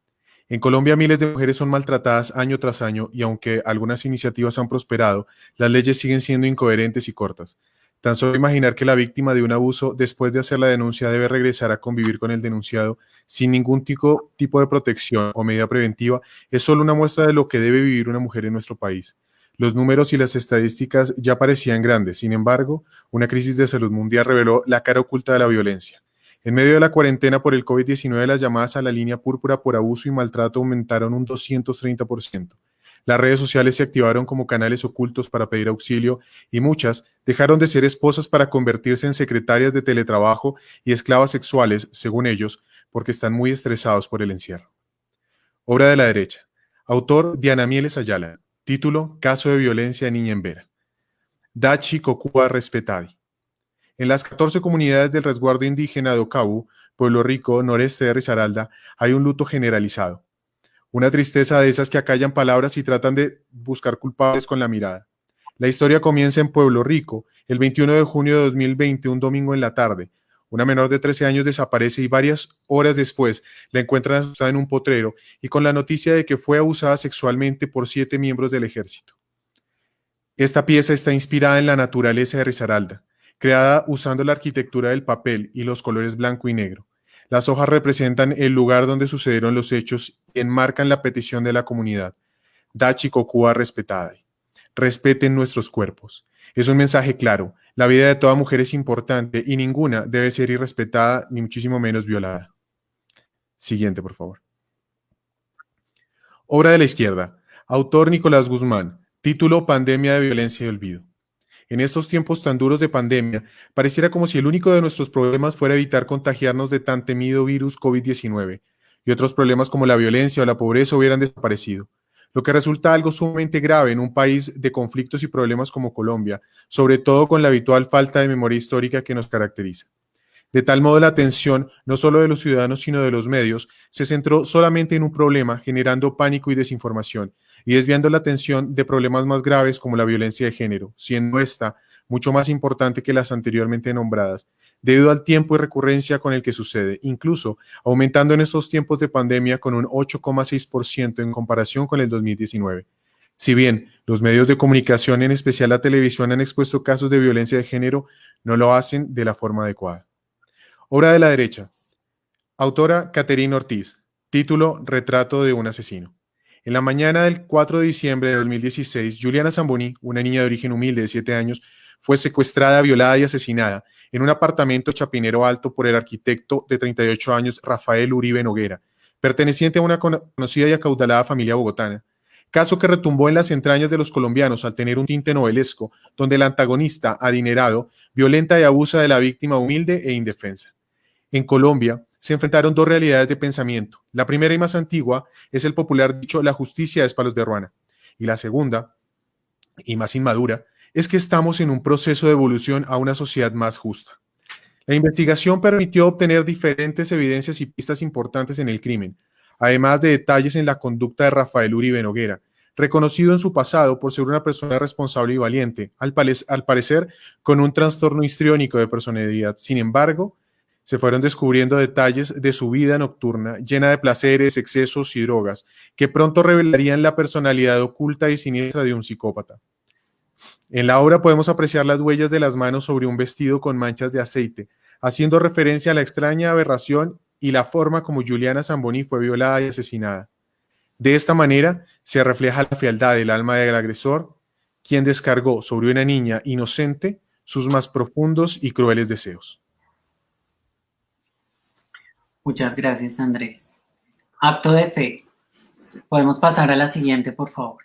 En Colombia miles de mujeres son maltratadas año tras año y aunque algunas iniciativas han prosperado, las leyes siguen siendo incoherentes y cortas. Tan solo imaginar que la víctima de un abuso, después de hacer la denuncia, debe regresar a convivir con el denunciado sin ningún tipo de protección o medida preventiva, es solo una muestra de lo que debe vivir una mujer en nuestro país. Los números y las estadísticas ya parecían grandes, sin embargo, una crisis de salud mundial reveló la cara oculta de la violencia. En medio de la cuarentena por el COVID-19, las llamadas a la línea púrpura por abuso y maltrato aumentaron un 230%. Las redes sociales se activaron como canales ocultos para pedir auxilio y muchas dejaron de ser esposas para convertirse en secretarias de teletrabajo y esclavas sexuales, según ellos, porque están muy estresados por el encierro. Obra de la derecha. Autor: Diana Mieles Ayala. Título: Caso de violencia de niña en Vera. Dachi Cocua Respetadi. En las 14 comunidades del resguardo indígena de Ocabu, Pueblo Rico, noreste de Risaralda, hay un luto generalizado. Una tristeza de esas que acallan palabras y tratan de buscar culpables con la mirada. La historia comienza en Pueblo Rico, el 21 de junio de 2020, un domingo en la tarde. Una menor de 13 años desaparece y varias horas después la encuentran asustada en un potrero y con la noticia de que fue abusada sexualmente por 7 miembros del ejército. Esta pieza está inspirada en la naturaleza de Risaralda, creada usando la arquitectura del papel y los colores blanco y negro. Las hojas representan el lugar donde sucedieron los hechos y enmarcan la petición de la comunidad. Dachi Cocua Respetada. Respeten nuestros cuerpos. Es un mensaje claro. La vida de toda mujer es importante y ninguna debe ser irrespetada ni muchísimo menos violada. Siguiente, por favor. Obra de la izquierda. Autor: Nicolás Guzmán. Título: Pandemia de violencia y olvido. En estos tiempos tan duros de pandemia, pareciera como si el único de nuestros problemas fuera evitar contagiarnos de tan temido virus COVID-19 y otros problemas como la violencia o la pobreza hubieran desaparecido, lo que resulta algo sumamente grave en un país de conflictos y problemas como Colombia, sobre todo con la habitual falta de memoria histórica que nos caracteriza. De tal modo, la atención, no solo de los ciudadanos, sino de los medios, se centró solamente en un problema, generando pánico y desinformación, y desviando la atención de problemas más graves como la violencia de género, siendo esta mucho más importante que las anteriormente nombradas, debido al tiempo y recurrencia con el que sucede, incluso aumentando en estos tiempos de pandemia con un 8,6% en comparación con el 2019. Si bien los medios de comunicación, en especial la televisión, han expuesto casos de violencia de género, no lo hacen de la forma adecuada. Obra de la derecha. Autora: Caterina Ortiz. Título: Retrato de un asesino. En la mañana del 4 de diciembre de 2016, Juliana Zamboni, una niña de origen humilde de 7 años, fue secuestrada, violada y asesinada en un apartamento Chapinero Alto por el arquitecto de 38 años Rafael Uribe Noguera, perteneciente a una conocida y acaudalada familia bogotana. Caso que retumbó en las entrañas de los colombianos al tener un tinte novelesco, donde el antagonista, adinerado, violenta y abusa de la víctima humilde e indefensa. En Colombia se enfrentaron dos realidades de pensamiento. La primera y más antigua es el popular dicho: la justicia es palos de ruana. Y la segunda, y más inmadura, es que estamos en un proceso de evolución a una sociedad más justa. La investigación permitió obtener diferentes evidencias y pistas importantes en el crimen, además de detalles en la conducta de Rafael Uribe Noguera, reconocido en su pasado por ser una persona responsable y valiente, al parecer con un trastorno histriónico de personalidad. Sin embargo, se fueron descubriendo detalles de su vida nocturna, llena de placeres, excesos y drogas, que pronto revelarían la personalidad oculta y siniestra de un psicópata. En la obra podemos apreciar las huellas de las manos sobre un vestido con manchas de aceite, haciendo referencia a la extraña aberración y la forma como Juliana Zamboni fue violada y asesinada. De esta manera se refleja la fealdad del alma del agresor, quien descargó sobre una niña inocente sus más profundos y crueles deseos. Muchas gracias, Andrés. Acto de fe. Podemos pasar a la siguiente, por favor.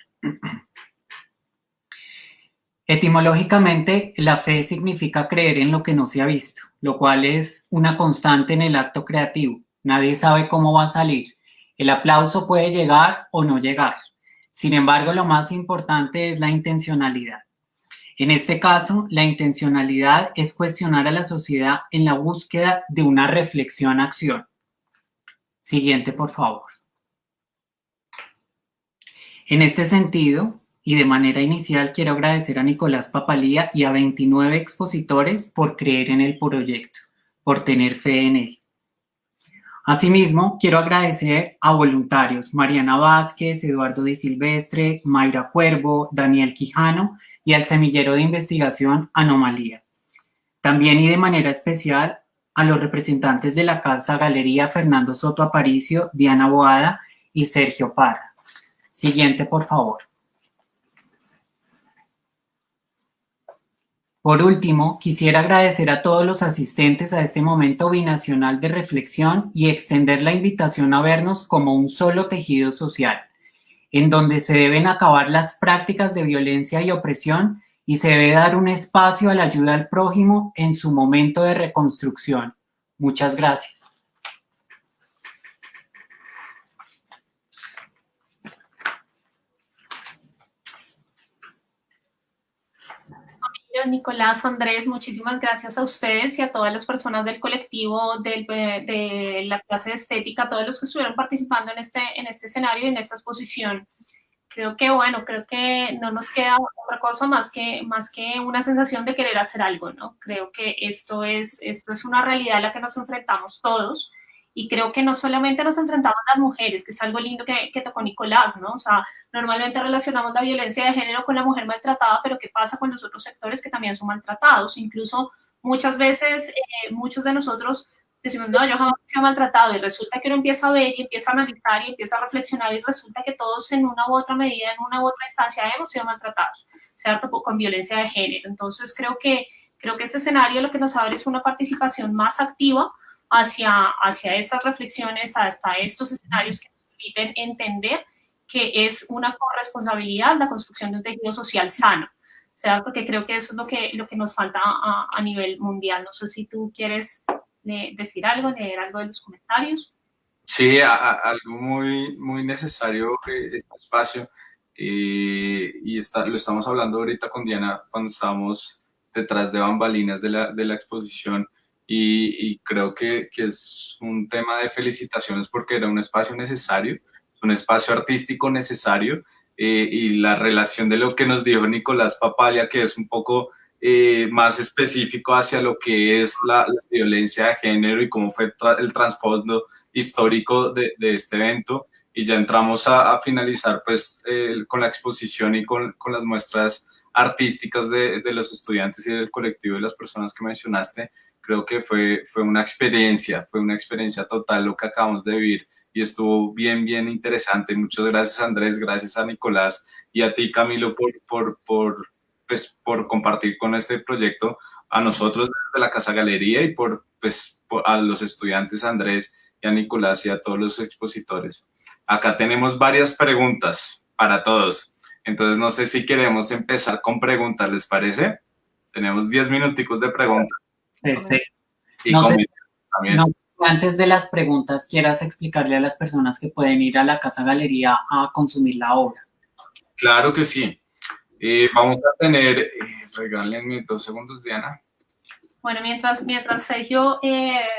Etimológicamente, la fe significa creer en lo que no se ha visto, lo cual es una constante en el acto creativo. Nadie sabe cómo va a salir. El aplauso puede llegar o no llegar. Sin embargo, lo más importante es la intencionalidad. En este caso, la intencionalidad es cuestionar a la sociedad en la búsqueda de una reflexión-acción. Siguiente, por favor. En este sentido, y de manera inicial, quiero agradecer a Nicolás Papalía y a 29 expositores por creer en el proyecto, por tener fe en él. Asimismo, quiero agradecer a voluntarios, Mariana Vázquez, Eduardo Di Silvestre, Mayra Cuervo, Daniel Quijano y al semillero de investigación Anomalía. También y de manera especial a los representantes de la Casa Galería Fernando Soto Aparicio, Diana Boada y Sergio Parra. Siguiente, por favor. Por último, quisiera agradecer a todos los asistentes a este momento binacional de reflexión y extender la invitación a vernos como un solo tejido social, en donde se deben acabar las prácticas de violencia y opresión y se debe dar un espacio a la ayuda al prójimo en su momento de reconstrucción. Muchas gracias. Nicolás, Andrés, muchísimas gracias a ustedes y a todas las personas del colectivo de la clase de estética, a todos los que estuvieron participando en este escenario y en esta exposición. Creo que no nos queda otra cosa más que una sensación de querer hacer algo, ¿no? Creo que esto es una realidad a la que nos enfrentamos todos. Y creo que no solamente nos enfrentamos las mujeres, que es algo lindo que tocó Nicolás, ¿no? O sea, normalmente relacionamos la violencia de género con la mujer maltratada, pero ¿qué pasa con los otros sectores que también son maltratados? Incluso muchas veces muchos de nosotros decimos, no, yo jamás he sido maltratado, y resulta que uno empieza a ver y empieza a analizar y empieza a reflexionar y resulta que todos en una u otra medida, en una u otra instancia hemos sido maltratados, ¿cierto? Con violencia de género. Entonces creo que este escenario lo que nos abre es una participación más activa hacia estas reflexiones, hasta estos escenarios que nos permiten entender que es una corresponsabilidad la construcción de un tejido social sano, ¿cierto? Que creo que eso es lo que nos falta a nivel mundial. No sé si tú quieres decir algo, leer algo de los comentarios. Sí, algo muy, muy necesario este espacio, y lo estamos hablando ahorita con Diana cuando estábamos detrás de bambalinas de la exposición. Y creo que es un tema de felicitaciones porque era un espacio necesario, un espacio artístico necesario, y la relación de lo que nos dijo Nicolás Papalía, que es un poco más específico hacia lo que es la violencia de género y cómo fue el trasfondo histórico de este evento. Y ya entramos a finalizar pues con la exposición y con las muestras artísticas de los estudiantes y del colectivo de las personas que mencionaste. Creo que fue una experiencia total lo que acabamos de vivir y estuvo bien, bien interesante. Muchas gracias, Andrés, gracias a Nicolás y a ti, Camilo, por compartir con este proyecto, a nosotros desde la Casa Galería y a los estudiantes, a Andrés y a Nicolás y a todos los expositores. Acá tenemos varias preguntas para todos. Entonces, no sé si queremos empezar con preguntas, ¿les parece? Tenemos 10 minuticos de preguntas. Perfecto. Y no sé, también. no, antes de las preguntas, quieras explicarle a las personas que pueden ir a la Casa Galería a consumir la obra. Claro que sí. Vamos a tener, regálenme 2 segundos, Diana. Bueno, mientras Sergio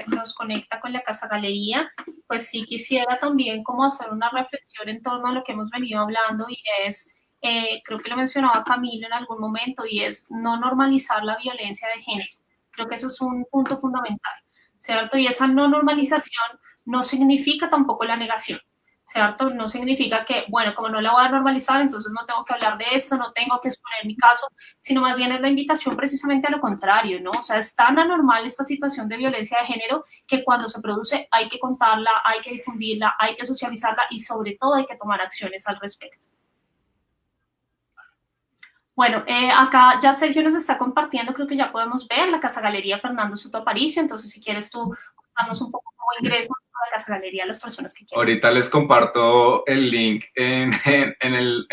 nos conecta con la Casa Galería, pues sí quisiera también como hacer una reflexión en torno a lo que hemos venido hablando y es, creo que lo mencionaba Camilo en algún momento, y es no normalizar la violencia de género. Creo que eso es un punto fundamental, ¿cierto? Y esa no normalización no significa tampoco la negación, ¿cierto? No significa que, bueno, como no la voy a normalizar, entonces no tengo que hablar de esto, no tengo que exponer mi caso, sino más bien es la invitación precisamente a lo contrario, ¿no? O sea, es tan anormal esta situación de violencia de género que cuando se produce hay que contarla, hay que difundirla, hay que socializarla y sobre todo hay que tomar acciones al respecto. Bueno, acá ya Sergio nos está compartiendo, creo que ya podemos ver la Casa Galería Fernando Soto Aparicio, entonces si quieres tú contarnos un poco cómo ingresan a la Casa Galería a las personas que quieran. Ahorita les comparto el link en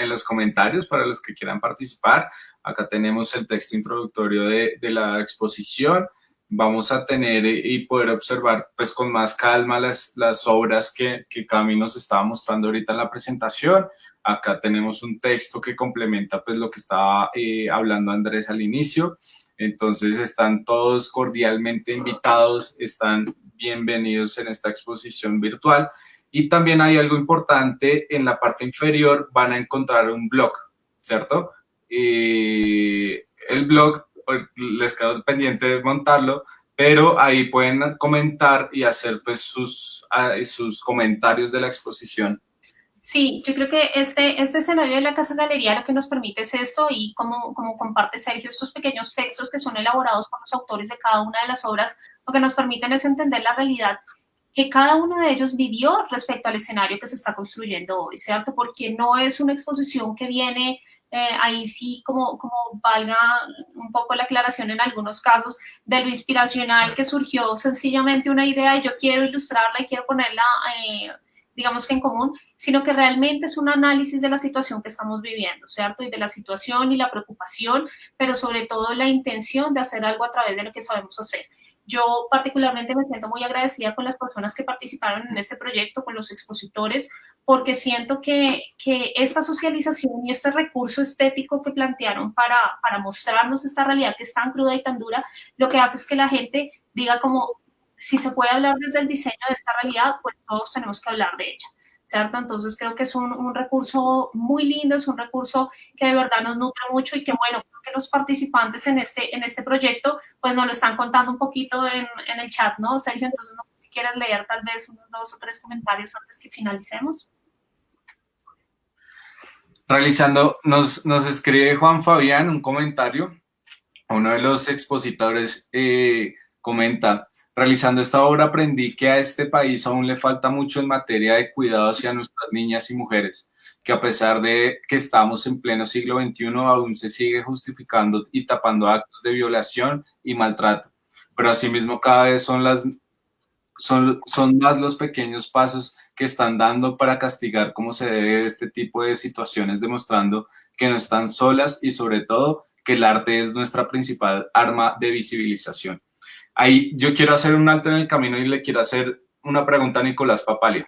los comentarios para los que quieran participar. Acá tenemos el texto introductorio de la exposición. Vamos a tener y poder observar pues con más calma las obras que Cami nos estaba mostrando ahorita en la presentación. Acá tenemos un texto que complementa pues lo que estaba hablando Andrés al inicio. Entonces están todos cordialmente invitados, están bienvenidos en esta exposición virtual. Y también hay algo importante, en la parte inferior van a encontrar un blog, ¿cierto? El blog les quedó pendiente de montarlo, pero ahí pueden comentar y hacer pues sus comentarios de la exposición. Sí, yo creo que este escenario de la Casa Galería lo que nos permite es esto, y como comparte Sergio, estos pequeños textos que son elaborados por los autores de cada una de las obras, lo que nos permiten es entender la realidad que cada uno de ellos vivió respecto al escenario que se está construyendo hoy, ¿cierto? Porque no es una exposición que viene, ahí sí, como valga un poco la aclaración en algunos casos, de lo inspiracional que surgió sencillamente una idea y yo quiero ilustrarla y quiero ponerla digamos que en común, sino que realmente es un análisis de la situación que estamos viviendo, ¿cierto? Y de la situación y la preocupación, pero sobre todo la intención de hacer algo a través de lo que sabemos hacer. Yo particularmente me siento muy agradecida con las personas que participaron en este proyecto, con los expositores, porque siento que esta socialización y este recurso estético que plantearon para mostrarnos esta realidad que es tan cruda y tan dura, lo que hace es que la gente diga como, si se puede hablar desde el diseño de esta realidad, pues todos tenemos que hablar de ella, ¿cierto? Entonces creo que es un recurso muy lindo, es un recurso que de verdad nos nutre mucho y que, bueno, creo que los participantes en este proyecto, pues nos lo están contando un poquito en el chat, ¿no, Sergio? Entonces, no sé si quieres leer tal vez unos 2 o 3 comentarios antes que finalicemos. Realizando, nos escribe Juan Fabián un comentario. Uno de los expositores comenta: realizando esta obra aprendí que a este país aún le falta mucho en materia de cuidado hacia nuestras niñas y mujeres, que a pesar de que estamos en pleno siglo XXI aún se sigue justificando y tapando actos de violación y maltrato. Pero asimismo cada vez son más los pequeños pasos que están dando para castigar como se debe este tipo de situaciones, demostrando que no están solas y sobre todo que el arte es nuestra principal arma de visibilización. Ahí yo quiero hacer un alto en el camino y le quiero hacer una pregunta a Nicolás Papalia.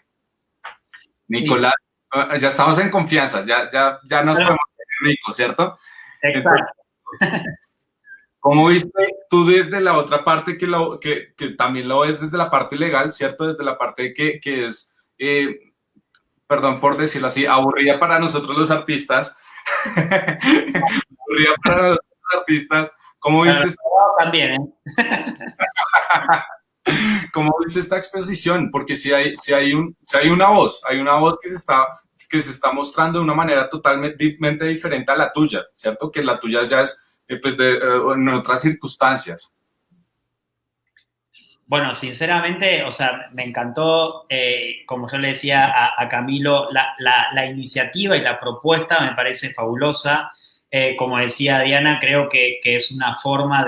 Nicolás, sí. Ya estamos en confianza, ya nos podemos tener, Nico, ¿cierto? Exacto. Entonces, ¿cómo viste tú desde la otra parte que también lo ves desde la parte legal, ¿cierto? Desde la parte que es, perdón por decirlo así, aburrida para nosotros los artistas. Aburrida para nosotros los artistas. ¿Cómo viste? También, ¿eh? ¿Cómo viste esta exposición? Porque si hay una voz que se está mostrando de una manera totalmente diferente a la tuya, ¿cierto? Que la tuya ya es pues en otras circunstancias. Bueno, sinceramente, o sea, me encantó, como yo le decía a Camilo, la iniciativa y la propuesta me parece fabulosa. Como decía Diana, creo que es una forma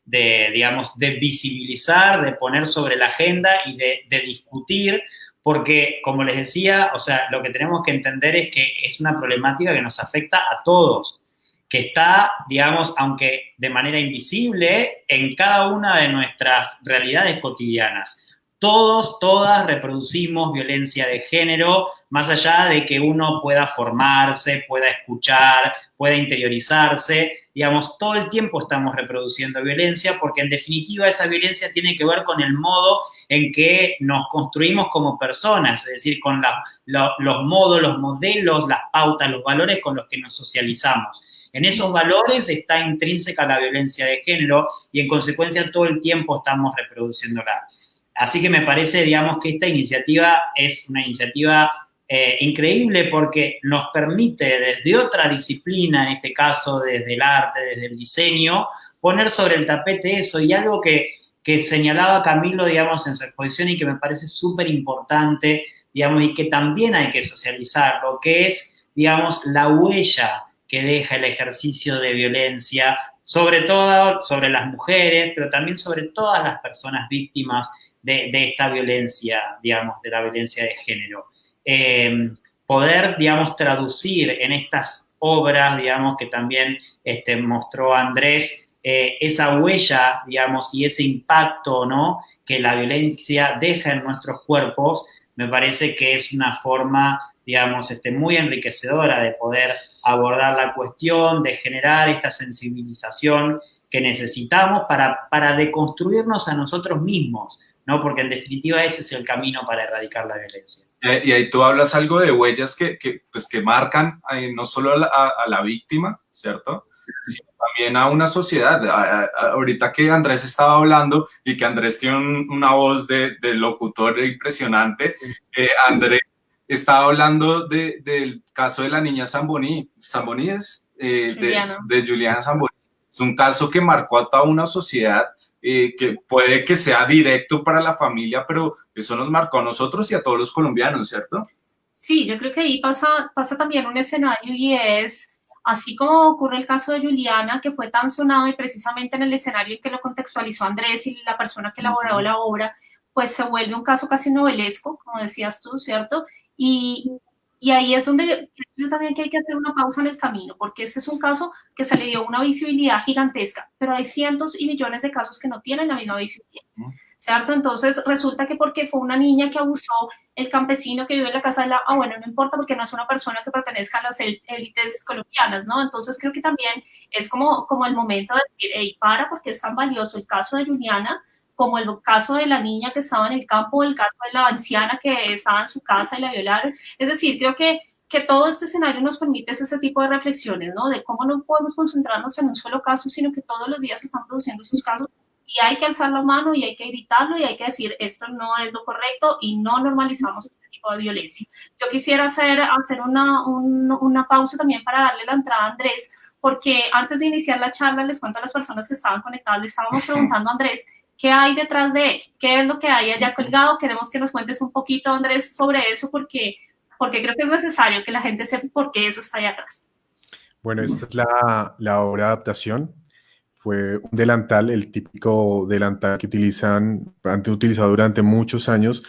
digamos, de visibilizar, de poner sobre la agenda y de discutir, porque, como les decía, o sea, lo que tenemos que entender es que es una problemática que nos afecta a todos, que está, digamos, aunque de manera invisible, en cada una de nuestras realidades cotidianas. Todos, todas reproducimos violencia de género, más allá de que uno pueda formarse, pueda escuchar, pueda interiorizarse. Digamos, todo el tiempo estamos reproduciendo violencia porque en definitiva esa violencia tiene que ver con el modo en que nos construimos como personas, es decir, con los modos, los modelos, las pautas, los valores con los que nos socializamos. En esos valores está intrínseca la violencia de género y en consecuencia todo el tiempo estamos reproduciéndola. Así que me parece, digamos, que esta iniciativa es una iniciativa increíble porque nos permite desde otra disciplina, en este caso desde el arte, desde el diseño, poner sobre el tapete eso y algo que señalaba Camilo, digamos, en su exposición y que me parece súper importante, digamos, y que también hay que socializar, lo que es, digamos, la huella que deja el ejercicio de violencia, sobre todo sobre las mujeres, pero también sobre todas las personas víctimas de esta violencia, digamos, de la violencia de género. Poder, digamos, traducir en estas obras, digamos, que también mostró Andrés, esa huella, digamos, y ese impacto, ¿no?, que la violencia deja en nuestros cuerpos, me parece que es una forma, digamos, muy enriquecedora de poder abordar la cuestión, de generar esta sensibilización que necesitamos para deconstruirnos a nosotros mismos, ¿no? Porque en definitiva ese es el camino para erradicar la violencia. Y ahí tú hablas algo de huellas pues que marcan no solo a la víctima, ¿cierto?, sino también a una sociedad. Ahorita que Andrés estaba hablando y que Andrés tiene una voz de locutor impresionante, Andrés estaba hablando del caso de la niña Zamboni. ¿Zamboni es? De Juliana Zamboni. Es un caso que marcó a toda una sociedad, que puede que sea directo para la familia, pero eso nos marcó a nosotros y a todos los colombianos, ¿cierto? Sí, yo creo que ahí pasa también un escenario y es, así como ocurre el caso de Juliana, que fue tan sonado y precisamente en el escenario en que lo contextualizó Andrés y la persona que elaboró la obra, pues se vuelve un caso casi novelesco, como decías tú, ¿cierto? Y ahí es donde creo también que hay que hacer una pausa en el camino, porque este es un caso que se le dio una visibilidad gigantesca, pero hay cientos y millones de casos que no tienen la misma visibilidad, ¿cierto? Entonces resulta que porque fue una niña que abusó el campesino que vive en la casa de la... Ah, bueno, no importa porque no es una persona que pertenezca a las élites colombianas, ¿no? Entonces creo que también es como el momento de decir, hey, porque es tan valioso el caso de Juliana, como el caso de la niña que estaba en el campo, el caso de la anciana que estaba en su casa y la violaron. Es decir, creo que todo este escenario nos permite ese tipo de reflexiones, ¿no? De cómo no podemos concentrarnos en un solo caso, sino que todos los días se están produciendo esos casos y hay que alzar la mano y hay que gritarlo y hay que decir esto no es lo correcto y no normalizamos este tipo de violencia. Yo quisiera hacer una pausa también para darle la entrada a Andrés, porque antes de iniciar la charla les cuento a las personas que estaban conectadas, le estábamos preguntando a Andrés ¿qué hay detrás de él? ¿Qué es lo que hay allá colgado? Queremos que nos cuentes un poquito, Andrés, sobre eso, porque creo que es necesario que la gente sepa por qué eso está allá atrás. Bueno, esta es la obra de adaptación. Fue un delantal, el típico delantal que han utilizado durante muchos años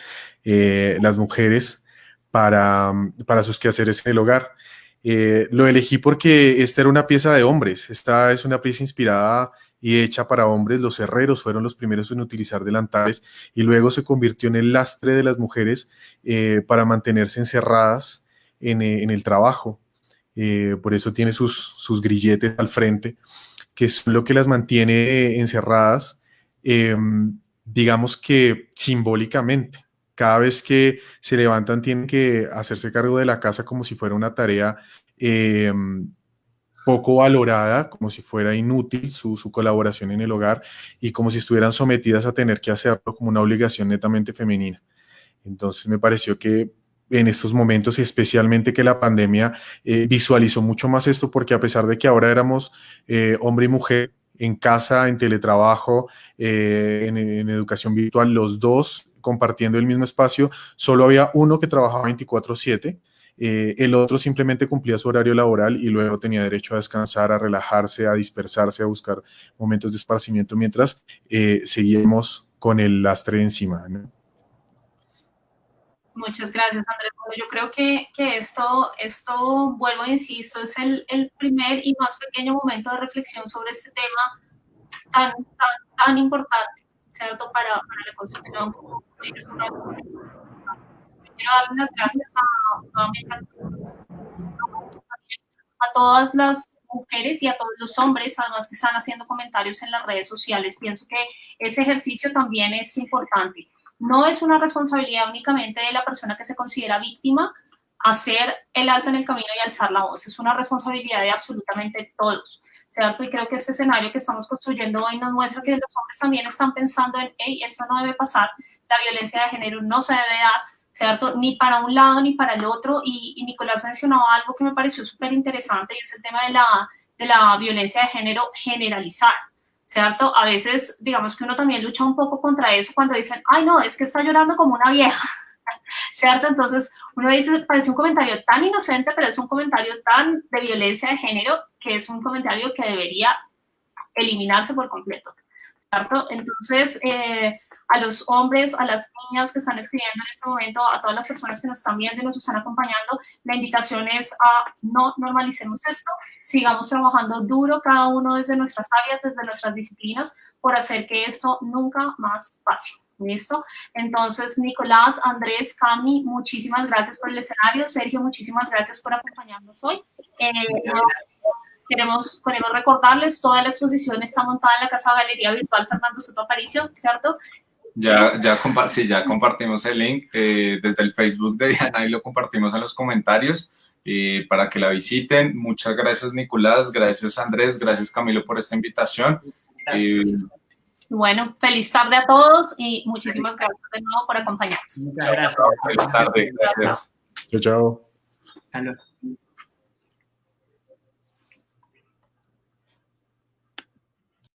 las mujeres para sus quehaceres en el hogar. Lo elegí porque esta era una pieza de hombres. Esta es una pieza inspirada y hecha para hombres. Los herreros fueron los primeros en utilizar delantales y luego se convirtió en el lastre de las mujeres para mantenerse encerradas en el trabajo. Por eso tiene sus grilletes al frente, que es lo que las mantiene encerradas, digamos que simbólicamente. Cada vez que se levantan tienen que hacerse cargo de la casa como si fuera una tarea poco valorada, como si fuera inútil su colaboración en el hogar y como si estuvieran sometidas a tener que hacerlo como una obligación netamente femenina. Entonces me pareció que en estos momentos, especialmente que la pandemia visualizó mucho más esto, porque a pesar de que ahora éramos hombre y mujer en casa, en teletrabajo, en educación virtual, los dos compartiendo el mismo espacio, solo había uno que trabajaba 24/7, el otro simplemente cumplía su horario laboral y luego tenía derecho a descansar, a relajarse, a dispersarse, a buscar momentos de esparcimiento mientras seguíamos con el lastre encima, ¿no? Muchas gracias, Andrés. Bueno, yo creo que esto, vuelvo e insisto, es el primer y más pequeño momento de reflexión sobre este tema tan importante, ¿cierto? Para la construcción. Quiero darle las gracias a todas las mujeres y a todos los hombres, además que están haciendo comentarios en las redes sociales. Pienso que ese ejercicio también es importante. No es una responsabilidad únicamente de la persona que se considera víctima hacer el alto en el camino y alzar la voz. Es una responsabilidad de absolutamente todos, ¿cierto? Y creo que este escenario que estamos construyendo hoy nos muestra que los hombres también están pensando en, hey, esto no debe pasar, la violencia de género no se debe dar, ¿cierto? Ni para un lado ni para el otro. Y Nicolás mencionaba algo que me pareció súper interesante, y es el tema de la violencia de género generalizada, ¿cierto? A veces, digamos que uno también lucha un poco contra eso cuando dicen, ay, no, es que está llorando como una vieja, ¿cierto? Entonces, uno dice, parece un comentario tan inocente, pero es un comentario tan de violencia de género que es un comentario que debería eliminarse por completo, ¿cierto? Entonces, a los hombres, a las niñas que están escribiendo en este momento, a todas las personas que nos están viendo y nos están acompañando, la invitación es a no normalicemos esto, sigamos trabajando duro cada uno desde nuestras áreas, desde nuestras disciplinas, por hacer que esto nunca más pase. ¿Listo? Entonces, Nicolás, Andrés, Cami, muchísimas gracias por el escenario. Sergio, muchísimas gracias por acompañarnos hoy. Queremos recordarles, toda la exposición está montada en la Casa Galería Virtual Fernando Soto Aparicio, ¿cierto? Ya compartimos el link desde el Facebook de Diana y lo compartimos en los comentarios para que la visiten. Muchas gracias, Nicolás, gracias, Andrés, gracias, Camilo, por esta invitación. Bueno, feliz tarde a todos y muchísimas gracias de nuevo por acompañarnos. Muchas gracias. Feliz tarde, gracias. Chao, chao. Hasta luego.